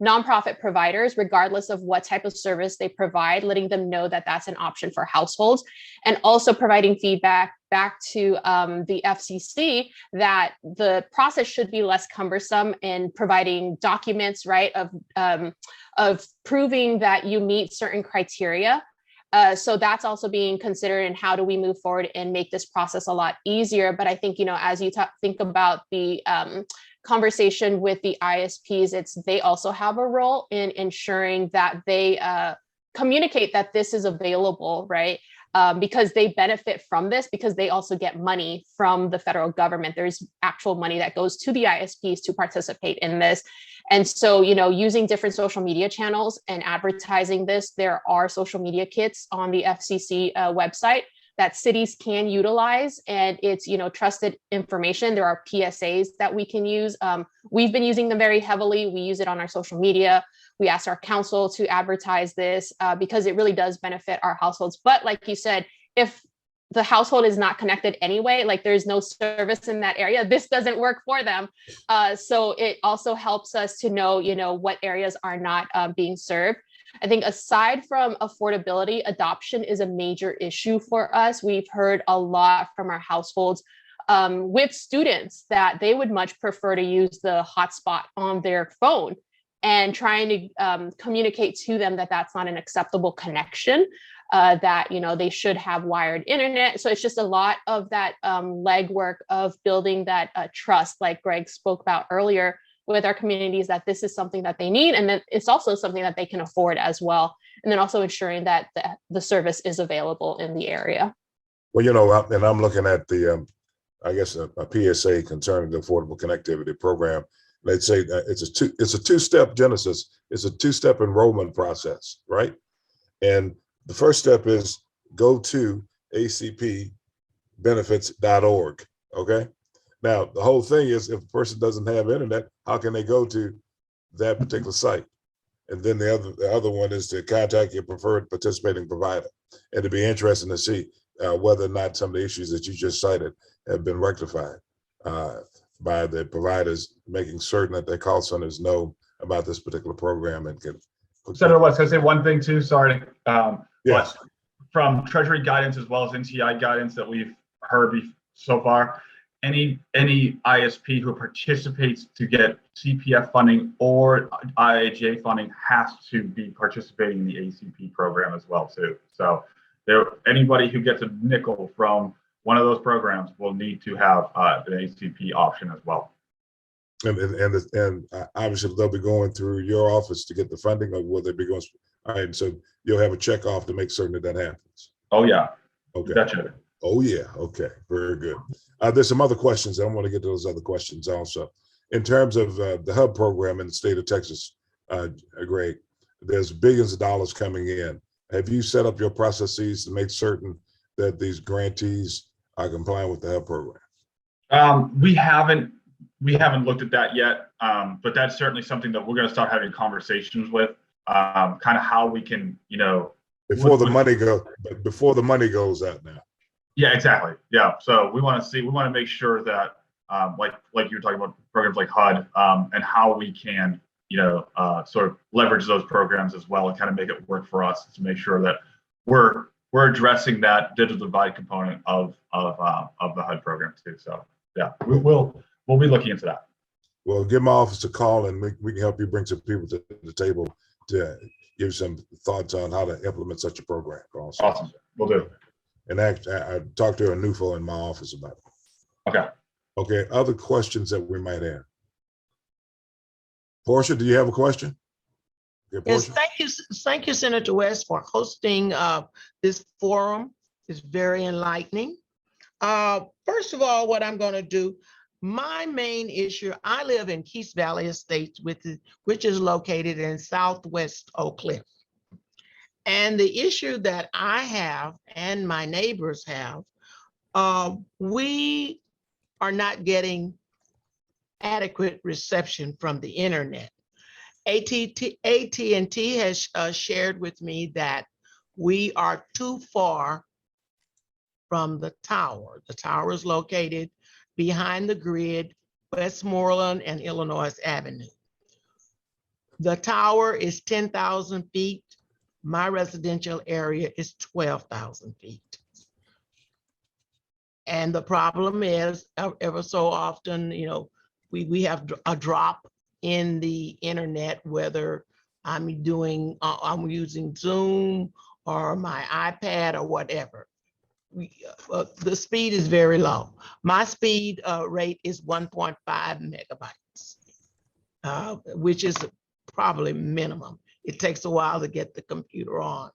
nonprofit providers, regardless of what type of service they provide, letting them know that that's an option for households, and also providing feedback back to the FCC that the process should be less cumbersome in providing documents, right, of proving that you meet certain criteria. So that's also being considered, and how do we move forward and make this process a lot easier. But I think, as you think about the conversation with the ISPs, they also have a role in ensuring that they communicate that this is available, right? Because they benefit from this, because they also get money from the federal government. There's actual money that goes to the ISPs to participate in this. And so, using different social media channels and advertising this, there are social media kits on the FCC website that cities can utilize, and it's trusted information. There are PSAs that we can use. We've been using them very heavily. We use it on our social media. We asked our council to advertise this because it really does benefit our households. But like you said, if the household is not connected anyway, like there's no service in that area, this doesn't work for them. So it also helps us to know, what areas are not being served. I think aside from affordability, adoption is a major issue for us. We've heard a lot from our households with students that they would much prefer to use the hotspot on their phone, and trying to communicate to them that that's not an acceptable connection, that, they should have wired internet. So it's just a lot of that legwork of building that trust, like Greg spoke about earlier, with our communities, that this is something that they need, and that it's also something that they can afford as well. And then also ensuring that the service is available in the area. Well, and I'm looking at the, I guess, a PSA concerning the Affordable Connectivity Program. They'd say that it's a two-step, Genesis. It's a two-step enrollment process, right? And the first step is go to acpbenefits.org, okay? Now, the whole thing is, if a person doesn't have internet, how can they go to that particular site? And then the other one is to contact your preferred participating provider. And it'd be interesting to see whether or not some of the issues that you just cited have been rectified by the providers, making certain that their call centers know about this particular program and can. Senator West, can I say one thing too? Sorry. Yes. From Treasury guidance as well as NTI guidance that we've heard so far, any ISP who participates to get CPF funding or IIJA funding has to be participating in the ACP program as well too. So anybody who gets a nickel from one of those programs will need to have an ACP option as well. And obviously they'll be going through your office to get the funding, or will they be going? All right, so you'll have a check off to make certain that happens. Oh yeah. Okay. Gotcha. Oh yeah. Okay. Very good. There's some other questions. I want to get to those other questions also. In terms of the HUB program in the state of Texas, Greg, there's billions of dollars coming in. Have you set up your processes to make certain that these grantees are compliant with the HUB program? We haven't looked at that yet, but that's certainly something that we're going to start having conversations with, kind of how we can, before the money goes out now. Yeah, exactly. Yeah. So we want to make sure that, like you were talking about programs like HUD, and how we can, sort of leverage those programs as well and kind of make it work for us to make sure that we're addressing that digital divide component of the HUD program too. So yeah, we'll be looking into that. Well, give my office a call and we can help you bring some people to the table to give some thoughts on how to implement such a program. Also. Awesome. We'll do. And actually, I talked to a NUFO in my office about it. Okay. Okay. Other questions that we might have. Portia, do you have a question? Okay, yes, thank you, Senator West, for hosting this forum. It's very enlightening. First of all, what I'm going to do, my main issue, I live in Keys Valley Estates, which is located in Southwest Oak Cliff. And the issue that I have and my neighbors have, we are not getting adequate reception from the internet. AT&T has shared with me that we are too far from the tower. The tower is located behind the grid, Westmoreland and Illinois Avenue. The tower is 10,000 feet. My residential area is 12,000 feet. And the problem is, ever so often, we have a drop in the internet, whether I'm using Zoom or my iPad or whatever. The speed is very low. My speed rate is 1.5 megabytes, which is probably minimum. It takes a while to get the computer on.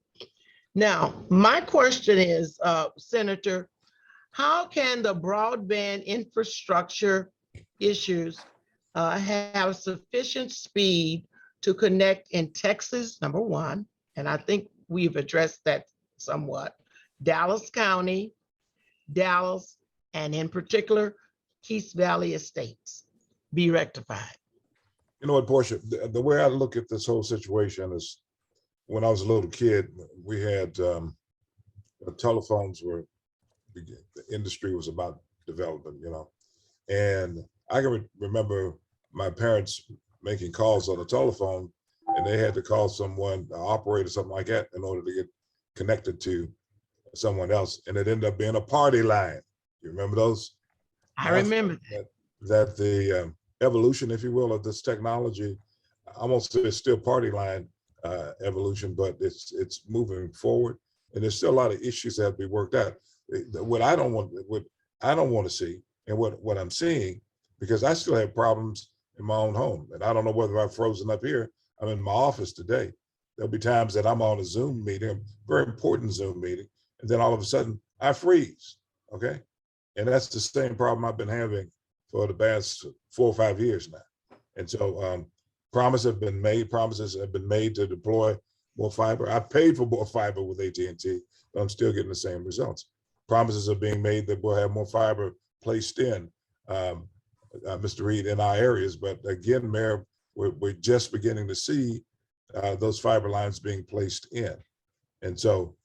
Now, my question is, Senator, how can the broadband infrastructure issues have sufficient speed to connect in Texas, number one, and I think we've addressed that somewhat, Dallas County, Dallas, and in particular, Keys Valley Estates be rectified? You know what, Portia, the way I look at this whole situation is when I was a little kid, we had telephones were the industry was about development, you know. And I can remember my parents making calls on the telephone, and they had to call someone, an operator, something like that, in order to get connected to someone else. And it ended up being a party line. You remember those? I remember that the evolution, if you will, of this technology, I almost say it's still party line evolution, but it's moving forward, and there's still a lot of issues that have to be worked out. What I don't want to see, and what I'm seeing, because I still have problems in my own home, and I don't know whether I've frozen up here. I'm in my office today. There'll be times that I'm on a Zoom meeting, a very important Zoom meeting, and then all of a sudden I freeze. Okay, and that's the same problem I've been having for the past 4 or 5 years now. And so promises have been made to deploy more fiber. I paid for more fiber with AT&T, but I'm still getting the same results. Promises are being made that we'll have more fiber placed in, Mr. Reed, in our areas. But again, Mayor, we're just beginning to see those fiber lines being placed in. And so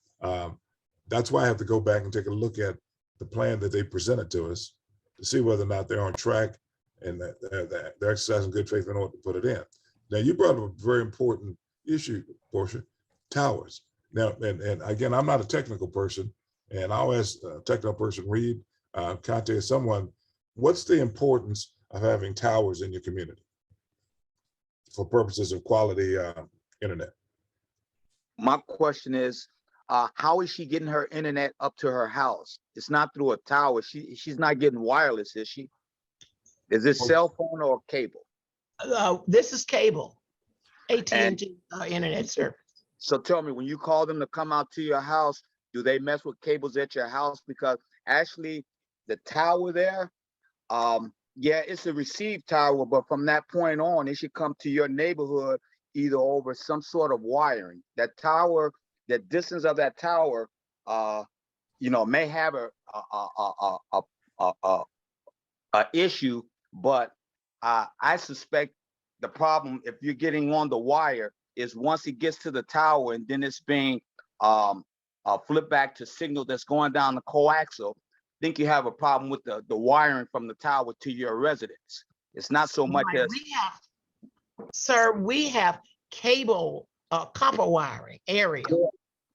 that's why I have to go back and take a look at the plan that they presented to us to see whether or not they're on track and that they're exercising good faith in order to put it in. Now, you brought up a very important issue, Portia, towers. Now, and again, I'm not a technical person, and I'll ask technical person Reed, Conti, someone, what's the importance of having towers in your community for purposes of quality internet? My question is, how is she getting her internet up to her house? It's not through a tower. She's not getting wireless, is she? Is this cell phone or cable? This is cable, AT&T internet service. So tell me, when you call them to come out to your house, do they mess with cables at your house? Because actually the tower there, yeah, it's a receive tower, but from that point on, it should come to your neighborhood either over some sort of wiring. That tower, the distance of that tower, you know, may have a ip but I suspect the problem, if you're getting on the wire, is once it gets to the tower and then it's being flipped back to signal that's going down the coaxial, I think you have a problem with the wiring from the tower to your residence. It's not so much Right. as We have cable, copper wiring area.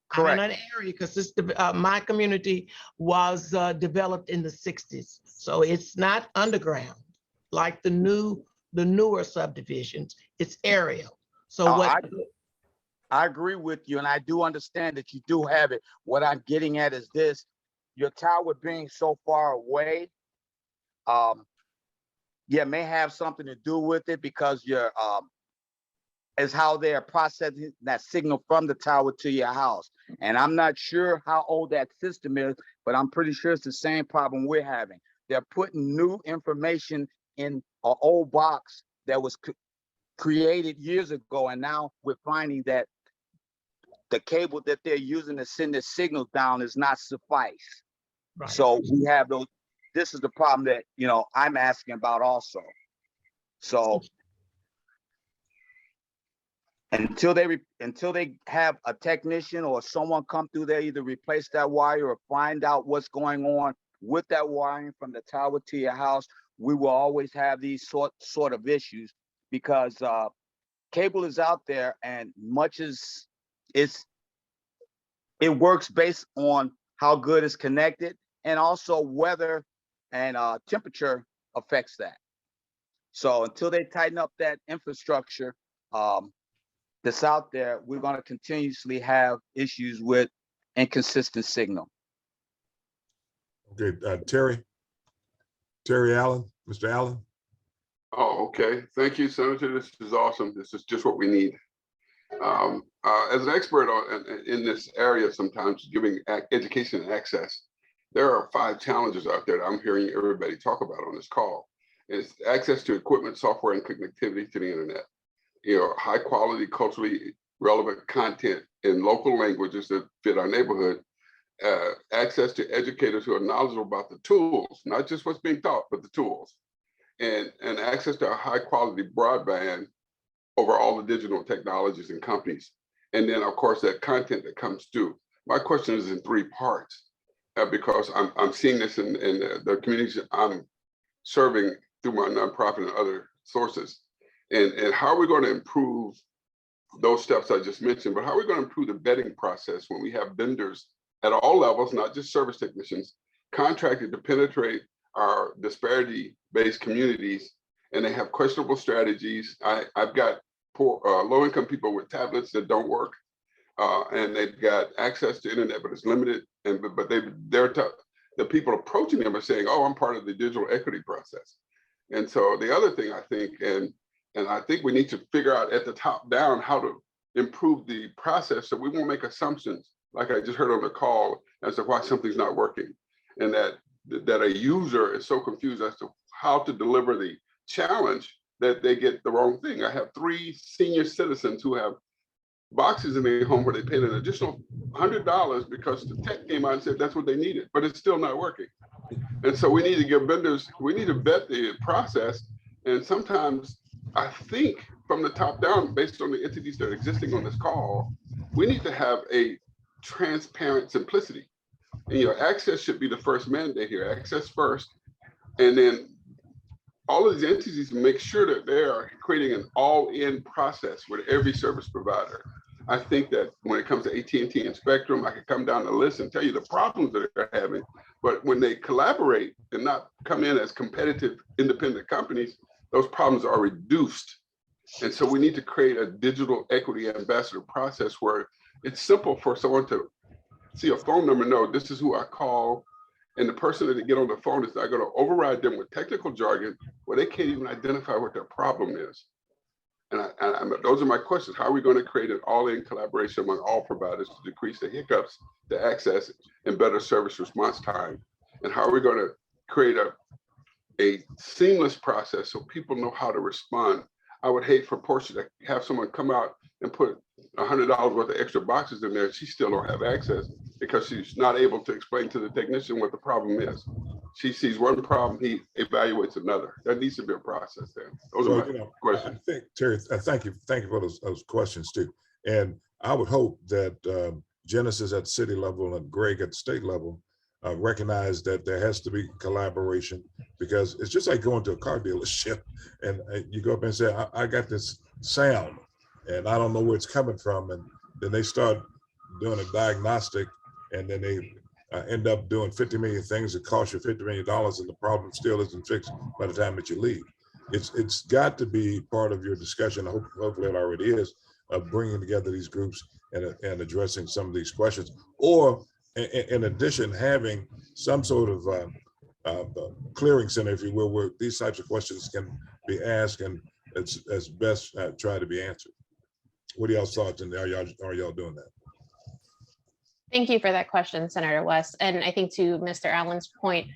Correct. I'm in an area because my community was developed in the 60s, so it's not underground like the newer subdivisions. It's aerial. So I agree with you, and I do understand that you do have it. What I'm getting at is this: your tower being so far away, yeah, may have something to do with it, because your is how they are processing that signal from the tower to your house. And I'm not sure how old that system is, but I'm pretty sure it's the same problem we're having. They're putting new information in an old box that was created years ago, and now we're finding that the cable that they're using to send the signals down is not suffice. Right. So we have those. This is the problem that, you know, I'm asking about also. So until they have a technician or someone come through there, either replace that wire or find out what's going on with that wiring from the tower to your house, we will always have these sort of issues, because cable is out there, and much as it works based on how good it's connected, and also weather and temperature affects that. So until they tighten up that infrastructure that's out there, we're going to continuously have issues with inconsistent signal. Okay, Terry Allen, Mr. Allen. Oh, okay. Thank you, Senator. This is awesome. This is just what we need. As an expert in this area, sometimes giving education and access, there are 5 challenges out there that I'm hearing everybody talk about on this call. It's access to equipment, software, and connectivity to the internet. You know, high quality, culturally relevant content in local languages that fit our neighborhood. Access to educators who are knowledgeable about the tools, not just what's being taught, but the tools. And access to a high quality broadband over all the digital technologies and companies. And then of course that content that comes through. My question is in 3 parts. because I'm seeing this in the communities I'm serving through my nonprofit and other sources. And how are we going to improve those steps I just mentioned, but how are we going to improve the vetting process when we have vendors at all levels, not just service technicians, contracted to penetrate our disparity-based communities, and they have questionable strategies. I've got poor, low-income people with tablets that don't work, and they've got access to internet, but it's limited. And but the people approaching them are saying, "Oh, I'm part of the digital equity process." And so the other thing I think, and I think we need to figure out at the top down how to improve the process so we won't make assumptions, like I just heard on the call, as to why something's not working, and that a user is so confused as to how to deliver the challenge that they get the wrong thing. I have 3 senior citizens who have boxes in their home where they paid an additional $100 because the tech came out and said that's what they needed, but it's still not working. And so we need to give vendors, we need to vet the process. And sometimes I think from the top down, based on the entities that are existing on this call, we need to have a transparent simplicity. And access should be the first mandate here, access first. And then all of these entities make sure that they are creating an all-in process with every service provider. I think that when it comes to AT&T and Spectrum, I could come down the list and tell you the problems that they're having. But when they collaborate and not come in as competitive, independent companies, those problems are reduced. And so we need to create a digital equity ambassador process where it's simple for someone to see a phone number, know this is who I call, and the person that they get on the phone is not going to override them with technical jargon where they can't even identify what their problem is. And those are my questions. How are we going to create an all-in collaboration among all providers to decrease the hiccups, the access, and better service response time? And how are we going to create a seamless process so people know how to respond? I would hate for Portia to have someone come out and put $100 worth of extra boxes in there and she still don't have access because she's not able to explain to the technician what the problem is. She sees one problem, he evaluates another. There needs to be a process there. Those are my questions. I think, Terry, thank you for those questions too. And I would hope that Genesis at city level and Greg at state level recognize that there has to be collaboration, because it's just like going to a car dealership and you go up and say, I got this sound and I don't know where it's coming from. And then they start doing a diagnostic and then they end up doing 50 million things that cost you $50 million and the problem still isn't fixed by the time that you leave. It's got to be part of your discussion. Hopefully it already is, of bringing together these groups and addressing some of these questions, or in addition, having some sort of clearing center, if you will, where these types of questions can be asked and as best try to be answered. What are y'all's thoughts, and are y'all doing that? Thank you for that question, Senator West. And I think to Mr. Allen's point,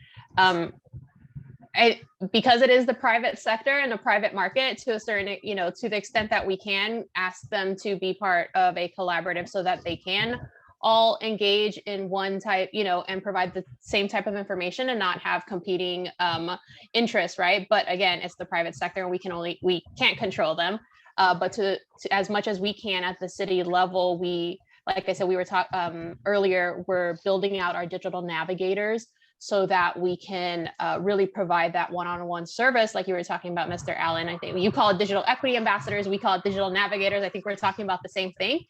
because it is the private sector and the private market, to a certain, to the extent that we can ask them to be part of a collaborative so that they can all engage in one type, and provide the same type of information and not have competing interests, right? But again, it's the private sector and we can't control them. But to as much as we can at the city level, like I said, we were talking earlier, we're building out our digital navigators so that we can really provide that one-on-one service, like you were talking about, Mr. Allen. I think you call it digital equity ambassadors, we call it digital navigators. I think we're talking about the same thing,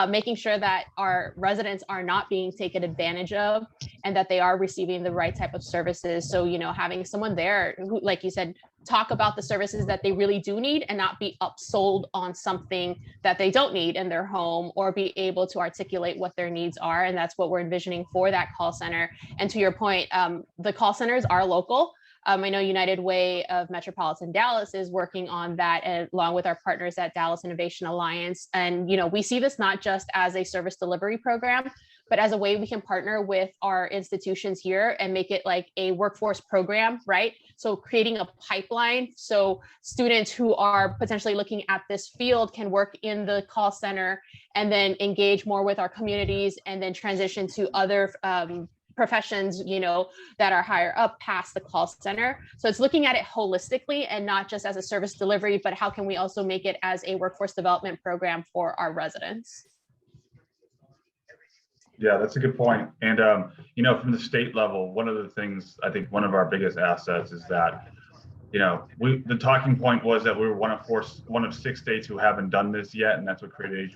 making sure that our residents are not being taken advantage of and that they are receiving the right type of services. So, having someone there who, like you said, talk about the services that they really do need and not be upsold on something that they don't need in their home, or be able to articulate what their needs are. And that's what we're envisioning for that call center. And to your point, the call centers are local. I know United Way of Metropolitan Dallas is working on that, along with our partners at Dallas Innovation Alliance. And, we see this not just as a service delivery program, but as a way we can partner with our institutions here and make it like a workforce program, right? So creating a pipeline so students who are potentially looking at this field can work in the call center and then engage more with our communities and then transition to other professions, that are higher up past the call center. So it's looking at it holistically and not just as a service delivery, but how can we also make it as a workforce development program for our residents? Yeah, that's a good point. And you know, from the state level, one of the things I think one of our biggest assets is that, you know, the talking point was that we were one of 6 states who haven't done this yet, and that's what created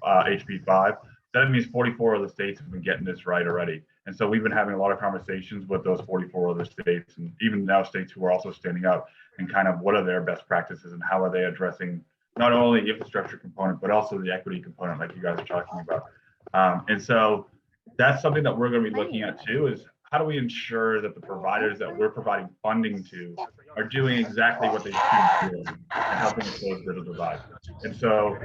HB5. That means 44 other states have been getting this right already. And so we've been having a lot of conversations with those 44 other states, and even now states who are also standing up and kind of what are their best practices and how are they addressing not only the infrastructure component, but also the equity component, like you guys are talking about. And so that's something that we're going to be looking at too, is how do we ensure that the providers that we're providing funding to are doing exactly what they should be doing and helping us close the divide. And so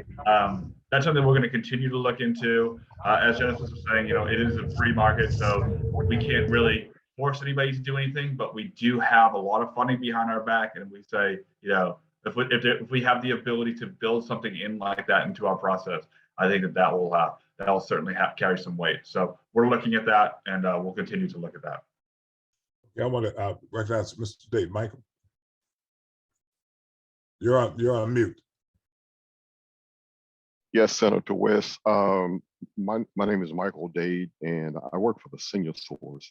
that's something we're going to continue to look into. As Genesis was saying, you know, it is a free market, so we can't really force anybody to do anything, but we do have a lot of funding behind our back, and we say, you know, if we have the ability to build something in like that into our process, I think that'll certainly carry some weight. So we're looking at that, and we'll continue to look at that. Okay, I want to recognize Mr. Dave Michael. You're on mute. Yes, Senator West. My name is Michael Dade, and I work for the Senior Source.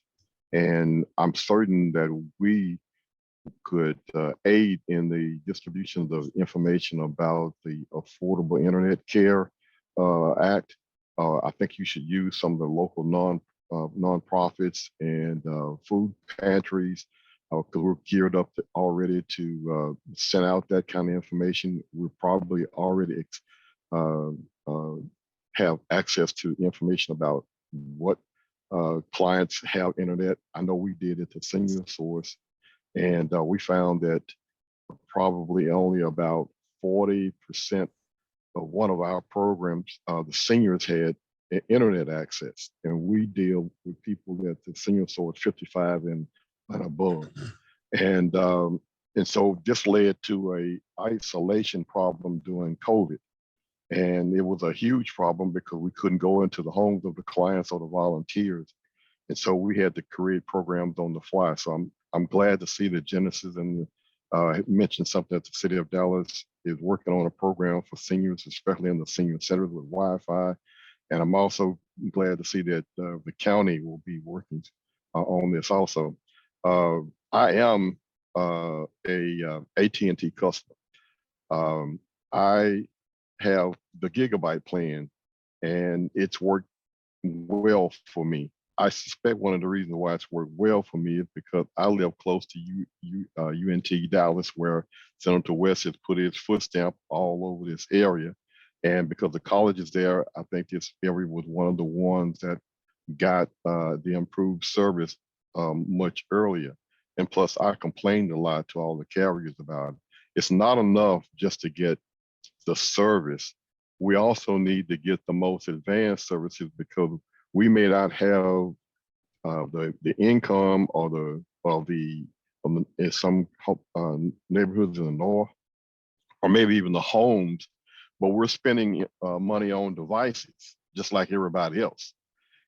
And I'm certain that we could aid in the distribution of information about the Affordable Internet Care Act. I think you should use some of the local nonprofits and food pantries, because we're geared up already to send out that kind of information. We're probably already have access to information about what clients have internet. I know we did at the Senior Source, and we found that probably only about 40% of one of our programs, the seniors had internet access, and we deal with people at the Senior Source 55 and above. And so this led to a isolation problem during COVID. And it was a huge problem because we couldn't go into the homes of the clients or the volunteers. And so we had to create programs on the fly. So I'm glad to see that Genesis and mentioned something that the city of Dallas is working on a program for seniors, especially in the senior centers with Wi-Fi. And I'm also glad to see that the county will be working on this also. I am a AT&T customer. I have the gigabyte plan, and it's worked well for me. I suspect one of the reasons why it's worked well for me is because I live close to UNT Dallas, where Senator West has put his foot stamp all over this area. And because the college is there, I think this area was one of the ones that got the improved service much earlier. And plus, I complained a lot to all the carriers about it. It's not enough just to get the service. We also need to get the most advanced services, because we may not have the income or in some neighborhoods in the north, or maybe even the homes, but we're spending money on devices just like everybody else.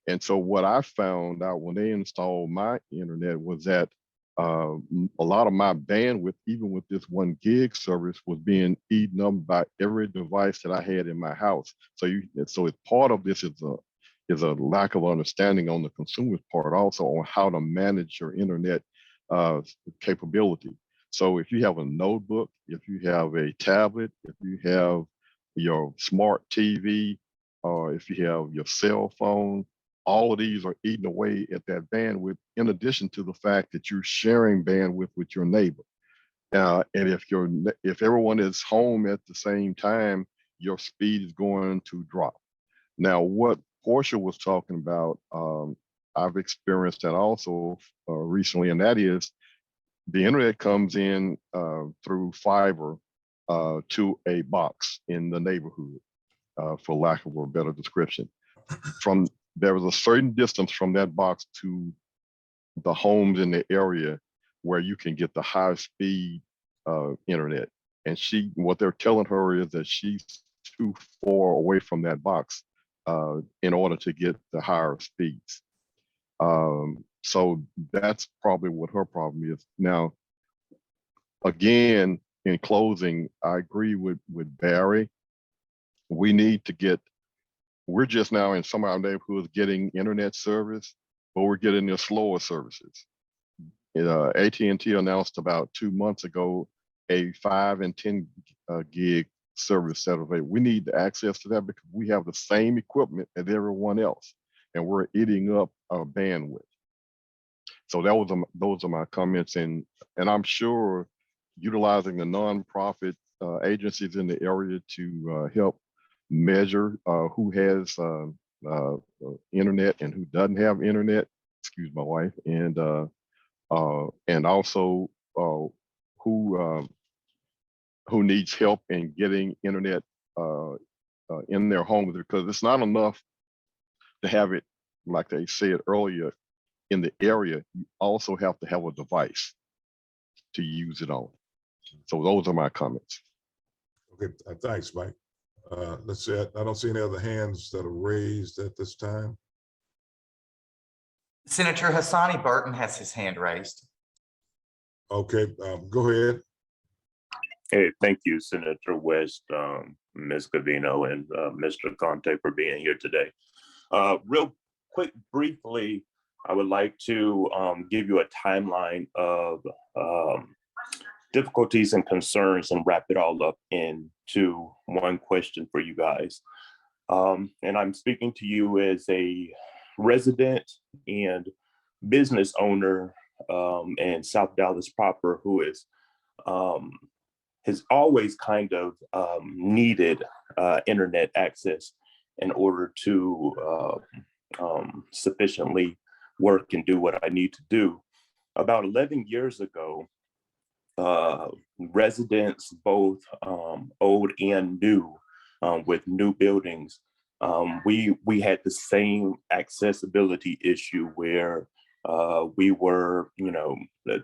And so what I found out when they installed my internet was that a lot of my bandwidth, even with this 1 gig service, was being eaten up by every device that I had in my house. So it's part of this is a lack of understanding on the consumer's part also on how to manage your internet capability. So if you have a notebook, if you have a tablet, if you have your smart TV, or if you have your cell phone, all of these are eating away at that bandwidth, in addition to the fact that you're sharing bandwidth with your neighbor. And if everyone is home at the same time, your speed is going to drop. Now, what Portia was talking about, I've experienced that also recently, and that is the internet comes in through fiber to a box in the neighborhood, for lack of a better description. There was a certain distance from that box to the homes in the area where you can get the high speed internet. And what they're telling her is that she's too far away from that box in order to get the higher speeds. So that's probably what her problem is. Now, again, in closing, I agree with Barry. We need to get we're just now in some of our neighborhoods getting internet service, but we're getting the slower services. AT&T announced about 2 months ago a 5 and 10 gig service set available. We need access to that because we have the same equipment as everyone else, and we're eating up our bandwidth. So those are my comments, and I'm sure utilizing the nonprofit agencies in the area to help measure who has internet and who doesn't have internet. Excuse my wife, and also who needs help in getting internet in their homes, because it's not enough to have it, like they said earlier, in the area. You also have to have a device to use it on. So those are my comments. Okay, thanks, Mike. Let's see, I don't see any other hands that are raised at this time. Senator Hassani Burton has his hand raised. Okay, go ahead. Hey, thank you, Senator West, Ms. Gavino, and Mr. Conti for being here today. Real quick, briefly, I would like to give you a timeline of difficulties and concerns and wrap it all up into one question for you guys. And I'm speaking to you as a resident and business owner in South Dallas proper, who is has always kind of needed internet access in order to sufficiently work and do what I need to do. About 11 years ago, residents, both old and new, with new buildings, we had the same accessibility issue where we were,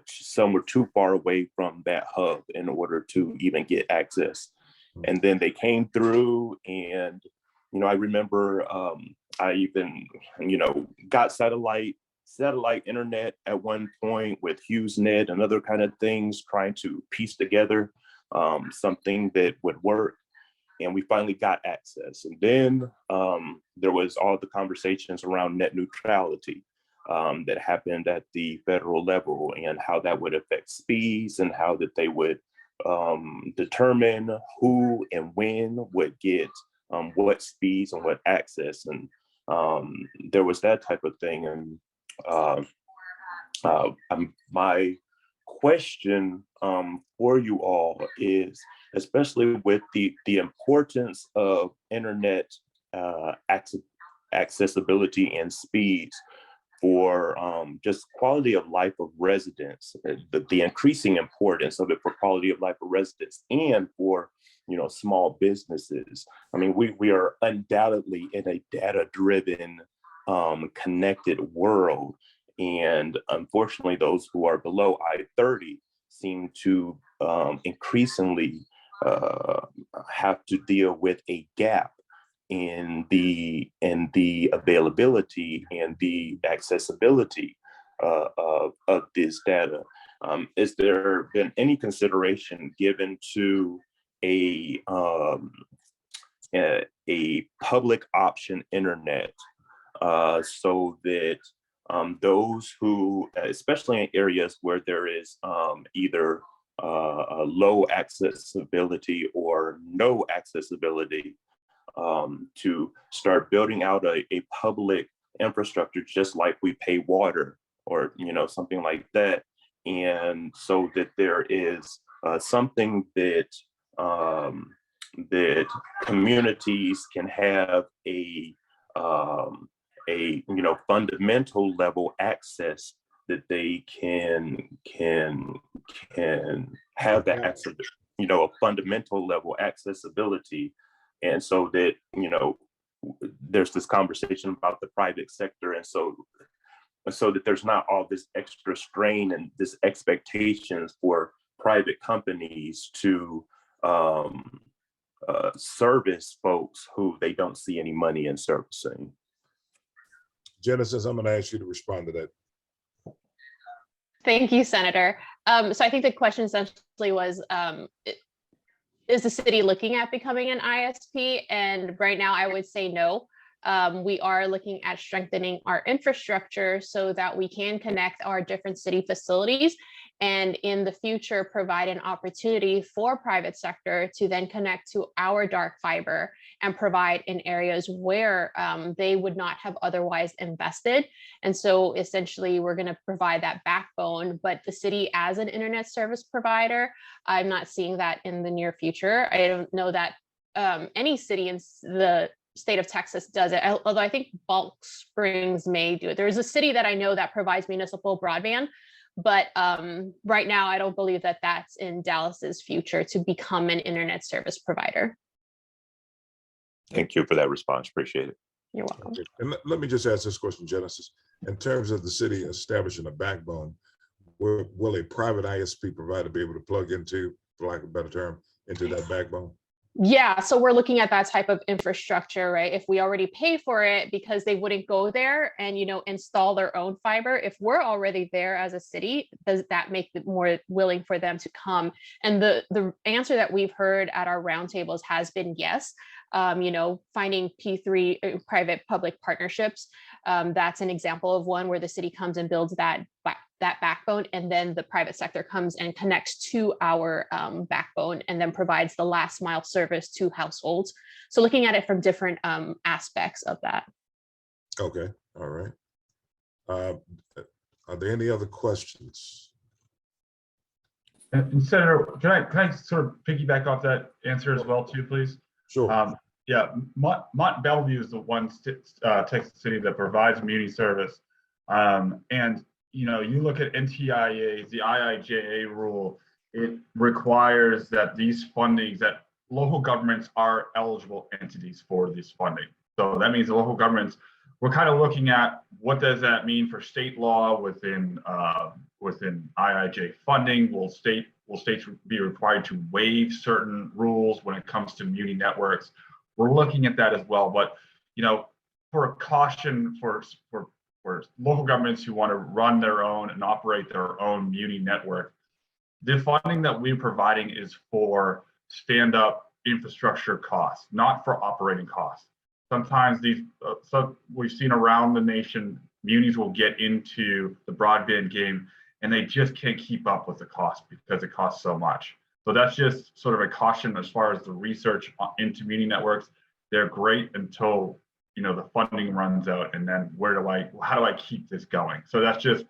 some were too far away from that hub in order to even get access. And then they came through, and I remember I even got satellite internet at one point with HughesNet and other kind of things, trying to piece together something that would work. And we finally got access. And then there was all the conversations around net neutrality that happened at the federal level, and how that would affect speeds, and how that they would determine who and when would get what speeds and what access. And there was that type of thing. And my question for you all is, especially with the importance of internet accessibility and speeds for just quality of life of residents, the increasing importance of it for quality of life of residents, and for small businesses. I mean, we are undoubtedly in a data-driven, connected world. And unfortunately, those who are below I-30 seem to increasingly have to deal with a gap in the availability and the accessibility of this data. Has there been any consideration given to a public option internet, so that those who, especially in areas where there is either low accessibility or no accessibility, to start building out a public infrastructure, just like we pay water, or something like that, and so that there is something that that communities can have a fundamental level access, that they can have that access, a fundamental level accessibility. And so that, there's this conversation about the private sector. And so that there's not all this extra strain and this expectations for private companies to service folks who they don't see any money in servicing. Genesis, I'm going to ask you to respond to that. Thank you, Senator. So I think the question essentially was, is the city looking at becoming an ISP? And right now I would say no. We are looking at strengthening our infrastructure so that we can connect our different city facilities, and in the future provide an opportunity for private sector to then connect to our dark fiber and provide in areas where they would not have otherwise invested. And so essentially we're going to provide that backbone, but the city as an internet service provider, I'm not seeing that in the near future. I don't know that any city in the state of Texas does it, although I think Bulk Springs may do it. There's a city that I know that provides municipal broadband, but right now I don't believe that that's in Dallas's future to become an internet service provider. Thank you for that response. Appreciate it. You're welcome. Okay. And let me just ask this question, Genesis. In terms of the city establishing a backbone, will a private ISP provider be able to plug into, for lack of a better term, into that backbone? Yeah, so we're looking at that type of infrastructure, right? If we already pay for it because they wouldn't go there and, you know, install their own fiber, if we're already there as a city, does that make it more willing for them to come? And the answer that we've heard at our roundtables has been yes. You know, finding P3 private public partnerships. That's an example of one where the city comes and builds that backbone, and then the private sector comes and connects to our backbone and then provides the last mile service to households. So looking at it from different aspects of that. Okay, all right. Are there any other questions? And Senator, can I sort of piggyback off that answer as well too, please? Sure. Yeah, Mont Bellevue is the one Texas city that provides community service. And, you know, you look at NTIA, the IIJA rule, it requires that these fundings, that local governments are eligible entities for this funding. So that means the local governments, we're kind of looking at what does that mean for state law within IIJ funding. Will states be required to waive certain rules when it comes to muni networks? We're looking at that as well. But, you know, for a caution for local governments who want to run their own and operate their own muni network, the funding that we're providing is for stand-up infrastructure costs, not for operating costs. Sometimes these, we've seen around the nation, munis will get into the broadband game and they just can't keep up with the cost because it costs so much. So that's just sort of a caution as far as the research into muni networks. They're great until, you know, the funding runs out, and then how do I keep this going? So that's just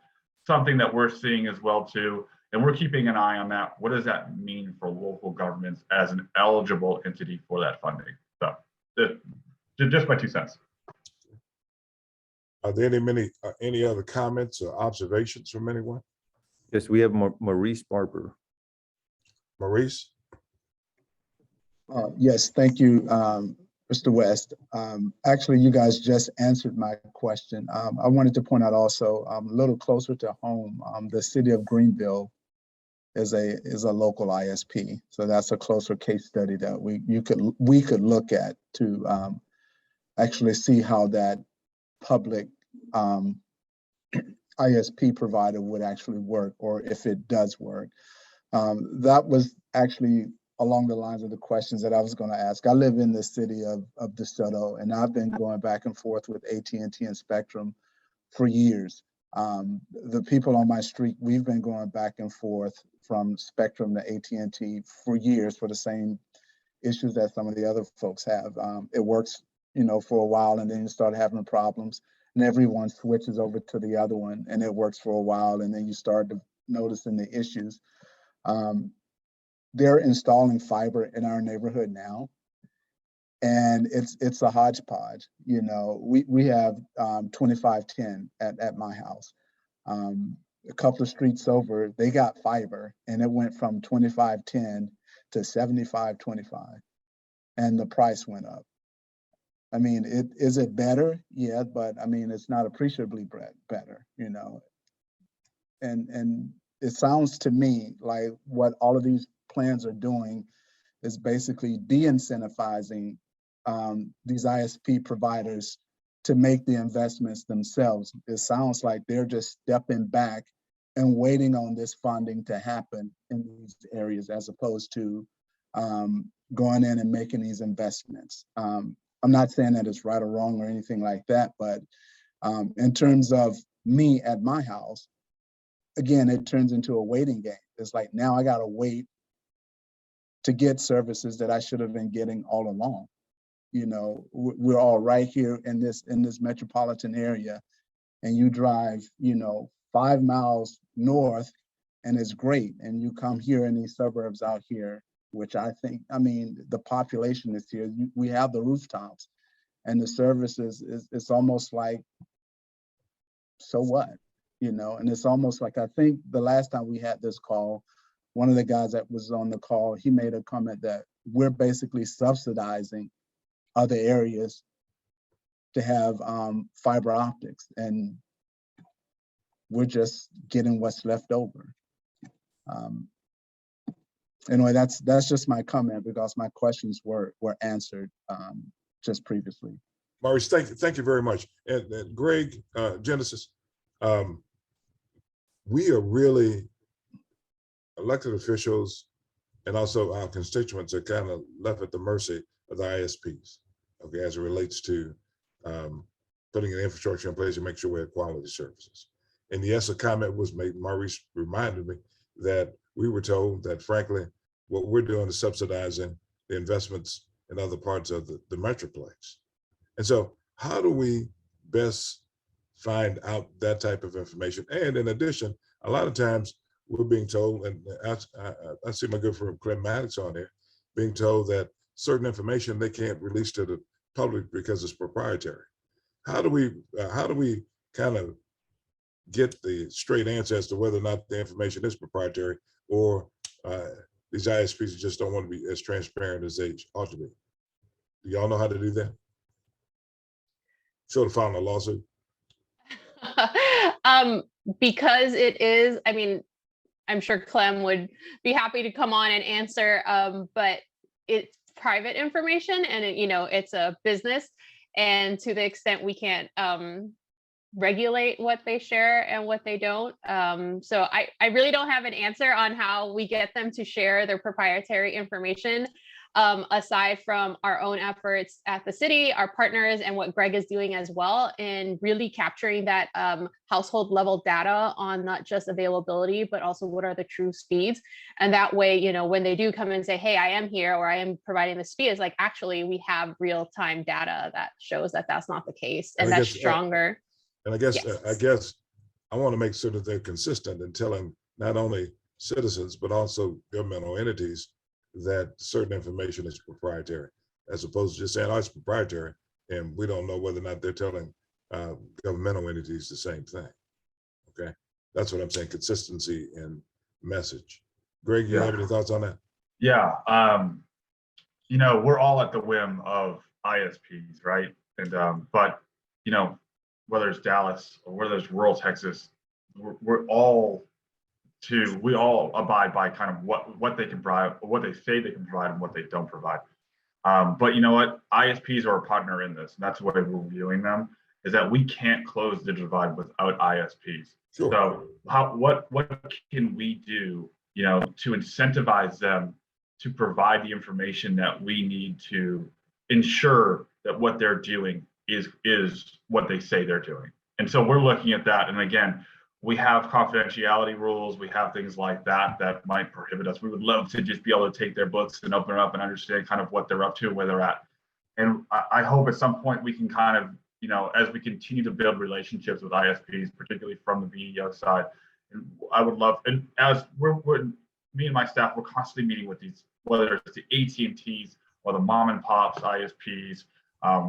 something that we're seeing as well too. And we're keeping an eye on that. What does that mean for local governments as an eligible entity for that funding? So just my 2 cents. Are there any other comments or observations from anyone? Yes, we have Maurice Barber. Maurice? Yes, thank you, Mr. West. Actually, you guys just answered my question. I wanted to point out also, a little closer to home, the city of Greenville is a local ISP. So that's a closer case study that we could look at to actually see how that public ISP provider would actually work, or if it does work. That was actually along the lines of the questions that I was going to ask. I live in the city of DeSoto, and I've been going back and forth with AT&T and Spectrum for years. The people on my street, we've been going back and forth from Spectrum to AT&T for years for the same issues that some of the other folks have. It works, you know, for a while, and then you start having problems, and everyone switches over to the other one, and it works for a while, and then you start noticing the issues. They're installing fiber in our neighborhood now, and it's a hodgepodge. You know, we have 2510 at my house. A couple of streets over, they got fiber, and it went from 2510 to 7525, and the price went up. I mean, is it better? Yeah, but I mean, it's not appreciably better, you know. And it sounds to me like what all of these plans are doing is basically de-incentivizing these ISP providers to make the investments themselves. It sounds like they're just stepping back and waiting on this funding to happen in these areas, as opposed to going in and making these investments. I'm not saying that it's right or wrong or anything like that, but in terms of me at my house, again, it turns into a waiting game. It's like, now I gotta wait to get services that I should have been getting all along. You know, we're all right here in this metropolitan area, and you drive, you know, 5 miles north and it's great. And you come here in these suburbs out here, which I think, I mean, the population is here. We have the rooftops and the services it's almost like, so what? You know, and it's almost like, I think the last time we had this call, one of the guys that was on the call, he made a comment that we're basically subsidizing other areas to have fiber optics, and we're just getting what's left over. Anyway, that's just my comment, because my questions were answered just previously. Maurice, thank you very much. And Greg, Genesis, we are really, elected officials and also our constituents are kind of left at the mercy of the ISPs, okay, as it relates to putting an infrastructure in place to make sure we have quality services. And yes, a comment was made, Maurice reminded me that we were told that, frankly, what we're doing is subsidizing the investments in other parts of the Metroplex. And so how do we best find out that type of information? And in addition, a lot of times we're being told, and I see my good friend Clem Maddox on here, being told that certain information they can't release to the public because it's proprietary. How do we kind of get the straight answer as to whether or not the information is proprietary, or these ISPs just don't want to be as transparent as they ought to be? Do y'all know how to do that? Should have filed a lawsuit. Because it is, I mean, I'm sure Clem would be happy to come on and answer, but it's private information, and you know, it's a business, and to the extent we can't regulate what they share and what they don't. So I really don't have an answer on how we get them to share their proprietary information, aside from our own efforts at the city, our partners, and what Greg is doing as well, in really capturing that household level data on not just availability, but also what are the true speeds. And that way, you know, when they do come and say, hey, I am here, or I am providing the speed, it's like, actually, we have real-time data that shows that that's not the case, and that's stronger. And I guess, Yes. I guess I want to make sure that they're consistent in telling not only citizens, but also governmental entities that certain information is proprietary, as opposed to just saying, oh, it's proprietary, and we don't know whether or not they're telling governmental entities the same thing. Okay, that's what I'm saying, consistency in message. Greg, you have any thoughts on that? Yeah, you know, we're all at the whim of ISPs, right? And but you know, whether it's Dallas or whether it's rural Texas, we all abide by kind of what they can provide, or what they say they can provide, and what they don't provide. But you know what? ISPs are a partner in this, and that's the way we're viewing them, is that we can't close the divide without ISPs. Sure. So what can we do, you know, to incentivize them to provide the information that we need to ensure that what they're doing is what they say they're doing? And so we're looking at that. And again, we have confidentiality rules. We have things like that that might prohibit us. We would love to just be able to take their books and open it up and understand kind of what they're up to, where they're at. And I hope at some point we can kind of, you know, as we continue to build relationships with ISPs, particularly from the VEO side, and I would love, and as me and my staff, we're constantly meeting with these, whether it's the AT&Ts or the mom and pops ISPs.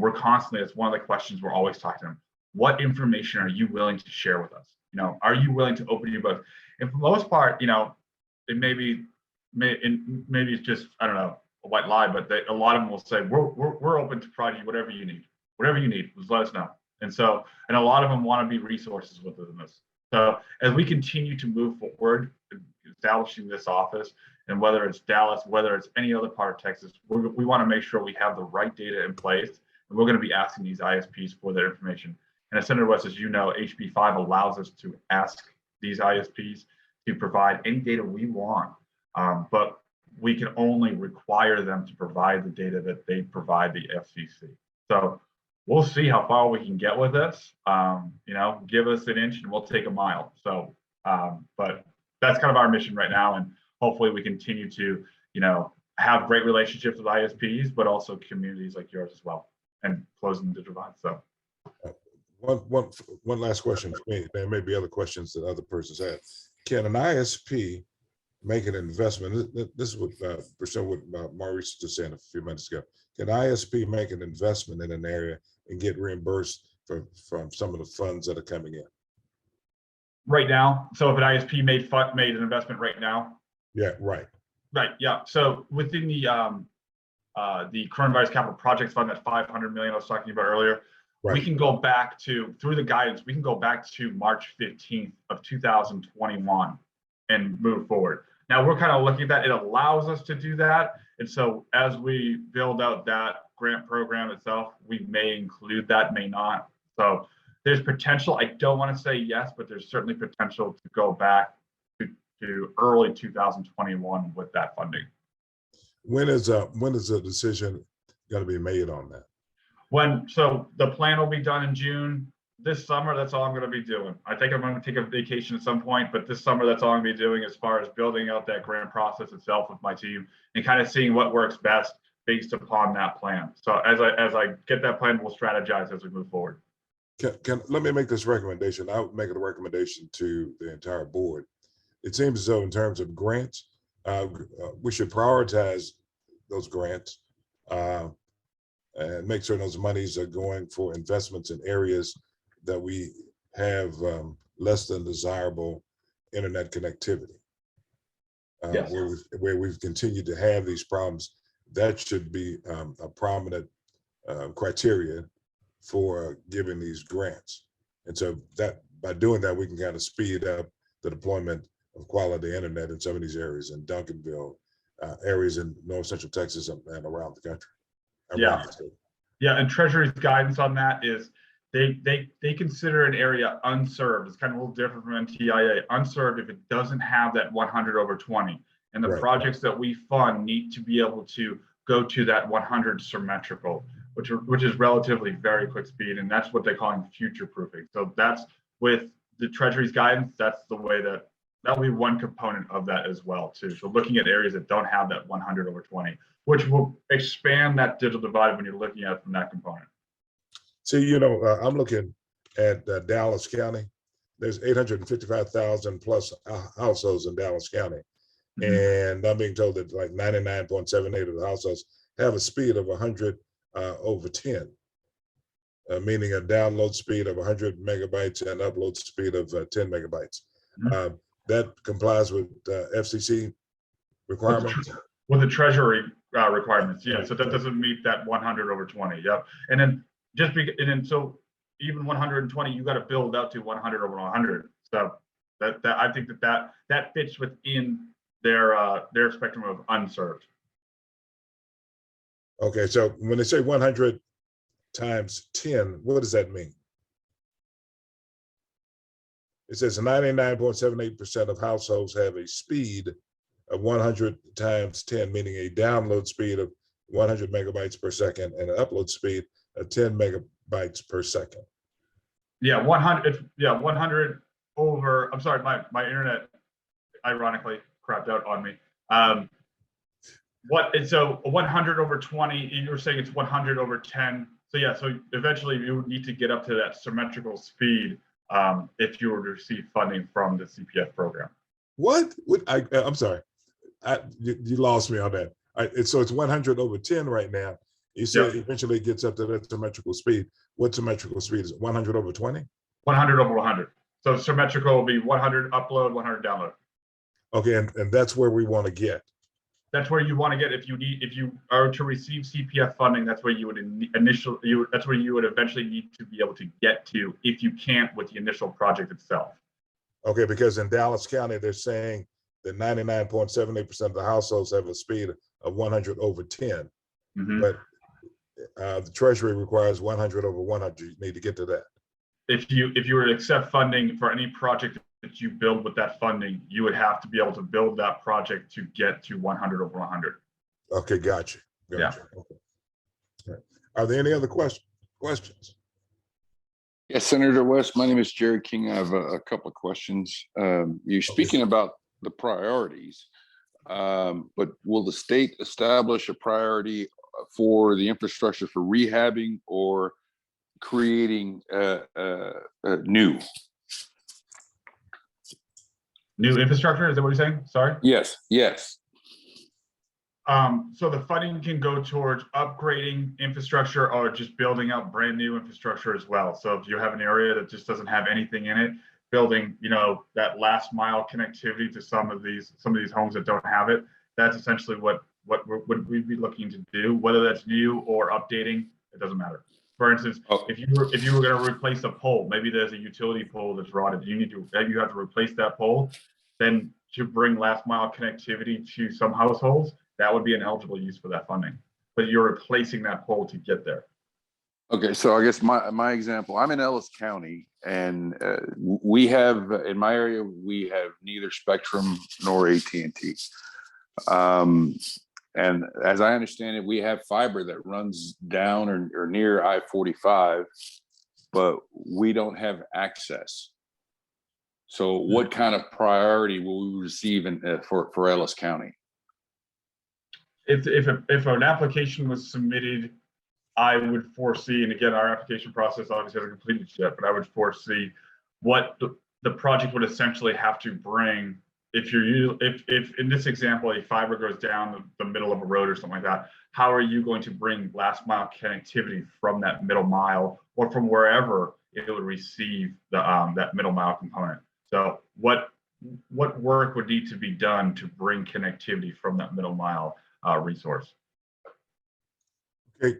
We're constantly, it's one of the questions we're always talking to them. What information are you willing to share with us? You know, are you willing to open your book? And for the most part, you know, it maybe it's just, I don't know, a white lie, but a lot of them will say, we're open to provide you whatever you need, just let us know. And so, and a lot of them want to be resources within this. So as we continue to move forward, establishing this office, and whether it's Dallas, whether it's any other part of Texas, we want to make sure we have the right data in place. And we're going to be asking these ISPs for their information. And as Senator West, as you know, HB 5 allows us to ask these ISPs to provide any data we want, but we can only require them to provide the data that they provide the FCC. So we'll see how far we can get with this. You know, give us an inch and we'll take a mile. So, but that's kind of our mission right now. And hopefully we continue to, you know, have great relationships with ISPs, but also communities like yours as well, and closing the divide. So one last question for me. There may be other questions that other persons have. Can an ISP make an investment? This is what pursuant what Maurice just said a few minutes ago. Can ISP make an investment in an area and get reimbursed from some of the funds that are coming in? Right now, so if an ISP made an investment right now. Yeah, right. Right. Yeah. So within the coronavirus capital projects fund, that 500 million I was talking about earlier, right, we can go back to, through the guidance, we can go back to March 15th of 2021 and move forward. Now we're kind of looking at that. It allows us to do that. And so as we build out that grant program itself, we may include that, may not. So there's potential. I don't want to say yes, but there's certainly potential to go back to early 2021 with that funding. When is a decision going to be made on that? So the plan will be done in June. This summer, that's all I'm going to be doing. I think I'm going to take a vacation at some point, but this summer, that's all I'm going to be doing as far as building out that grant process itself with my team and kind of seeing what works best based upon that plan. So as I get that plan, we'll strategize as we move forward. Let me make this recommendation. I would make it a recommendation to the entire board. It seems as though in terms of grants, we should prioritize those grants and make sure those monies are going for investments in areas that we have less than desirable internet connectivity. Yes. Where we've continued to have these problems. That should be a prominent criteria for giving these grants. And so that by doing that, we can kind of speed up the deployment of quality internet in some of these areas in Duncanville, areas in North Central Texas and around the country. Yeah, and Treasury's guidance on that is they consider an area unserved. It's kind of a little different from NTIA. Unserved if it doesn't have that 100/20. And the projects that we fund need to be able to go to that 100 symmetrical, which is relatively very quick speed. And that's what they're calling future proofing. So that's with the Treasury's guidance, that's the way that'll be one component of that as well too. So looking at areas that don't have that 100/20, which will expand that digital divide when you're looking at it from that component. See, you know, I'm looking at Dallas County. There's 855,000 plus households in Dallas County. And I'm being told that like 99.78 of the households have a speed of 100/10, meaning a download speed of 100 megabytes and upload speed of 10 megabytes. That complies with FCC requirements? With the Treasury requirements, yeah. So that doesn't meet that 100/20. Yep. And then so even 120, you got to build out to 100/100. So that I think that fits within their spectrum of unserved. Okay, so when they say 100 times 10, what does that mean? It says 99.78% of households have a speed of 100 times 10, meaning a download speed of 100 megabytes per second and an upload speed of 10 megabytes per second. Yeah, 100. Yeah, 100 over. I'm sorry, my internet ironically crapped out on me. So 100/20. You were saying it's 100/10. So yeah, so eventually you would need to get up to that symmetrical speed if you were to receive funding from the CPF program. What? I'm sorry, you lost me on that. So it's 100/10 right now. You said eventually it gets up to that symmetrical speed. What symmetrical speed is it? 100/20? 100/100. So symmetrical will be 100 upload, 100 download. Okay, and that's where we want to get. That's where you want to get if you are to receive CPF funding. That's where you would that's where you would eventually need to be able to get to if you can't with the initial project itself. Okay, because in Dallas County they're saying that 99.78% of the households have a speed of 100/10, but the Treasury requires 100/100. You need to get to that. If you were to accept funding for any project that you build with that funding, you would have to be able to build that project to get to 100/100. Okay, gotcha. Yeah. Okay. All right. Are there any other questions? Yes, Senator West, my name is Jerry King. I have a couple of questions. You're speaking about the priorities, but will the state establish a priority for the infrastructure for rehabbing or creating new? New infrastructure, is that what you're saying? Sorry? Yes, yes. So the funding can go towards upgrading infrastructure or just building out brand new infrastructure as well. So if you have an area that just doesn't have anything in it, building, that last mile connectivity to some of these homes that don't have it, that's essentially what we'd be looking to do. Whether that's new or updating, it doesn't matter. For instance, if you were going to replace a pole, maybe there's a utility pole that's rotted. You have to replace that pole. Then to bring last mile connectivity to some households, that would be an eligible use for that funding. But you're replacing that pole to get there. Okay, so I guess my example, I'm in Ellis County, and we have, in my area, we have neither Spectrum nor AT&T. And as I understand it, we have fiber that runs down or near I-45, but we don't have access. So what kind of priority will we receive for Ellis County? If an application was submitted, I would foresee, and again, our application process obviously hasn't completed yet, but I would foresee what the project would essentially have to bring. If in this example, a fiber goes down the middle of a road or something like that, how are you going to bring last mile connectivity from that middle mile or from wherever it would receive that middle mile component? So what work would need to be done to bring connectivity from that middle mile resource? Okay,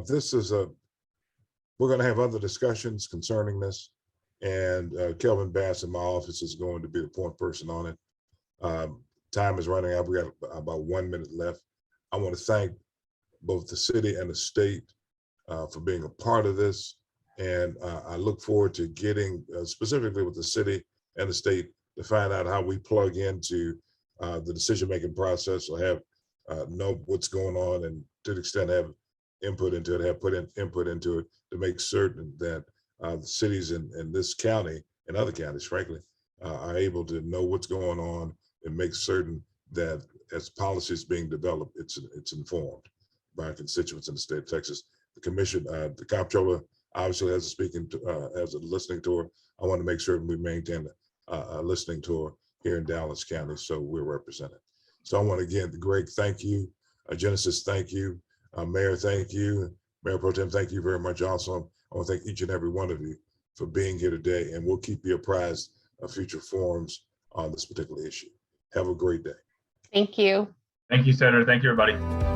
this is we're going to have other discussions concerning this, and Kelvin Bass in my office is going to be the point person on it. Time is running out. We got about 1 minute left. I want to thank both the city and the state for being a part of this, and I look forward to getting specifically with the city and the state to find out how we plug into the decision-making process, or have know what's going on, and to the extent have input into it, have put in input into it to make certain that the cities in this county and other counties, frankly, are able to know what's going on and make certain that as policy is being developed, it's informed by our constituents in the state of Texas. The commission, the comptroller obviously has a listening tour. I want to make sure we maintain a listening tour here in Dallas County, so we're represented. So I want to again, Greg, thank you. Genesis, thank you. Mayor, thank you. Mayor Pro Tem, thank you very much. Also, I want to thank each and every one of you for being here today, and we'll keep you apprised of future forums on this particular issue. Have a great day. Thank you. Thank you, Senator. Thank you, everybody.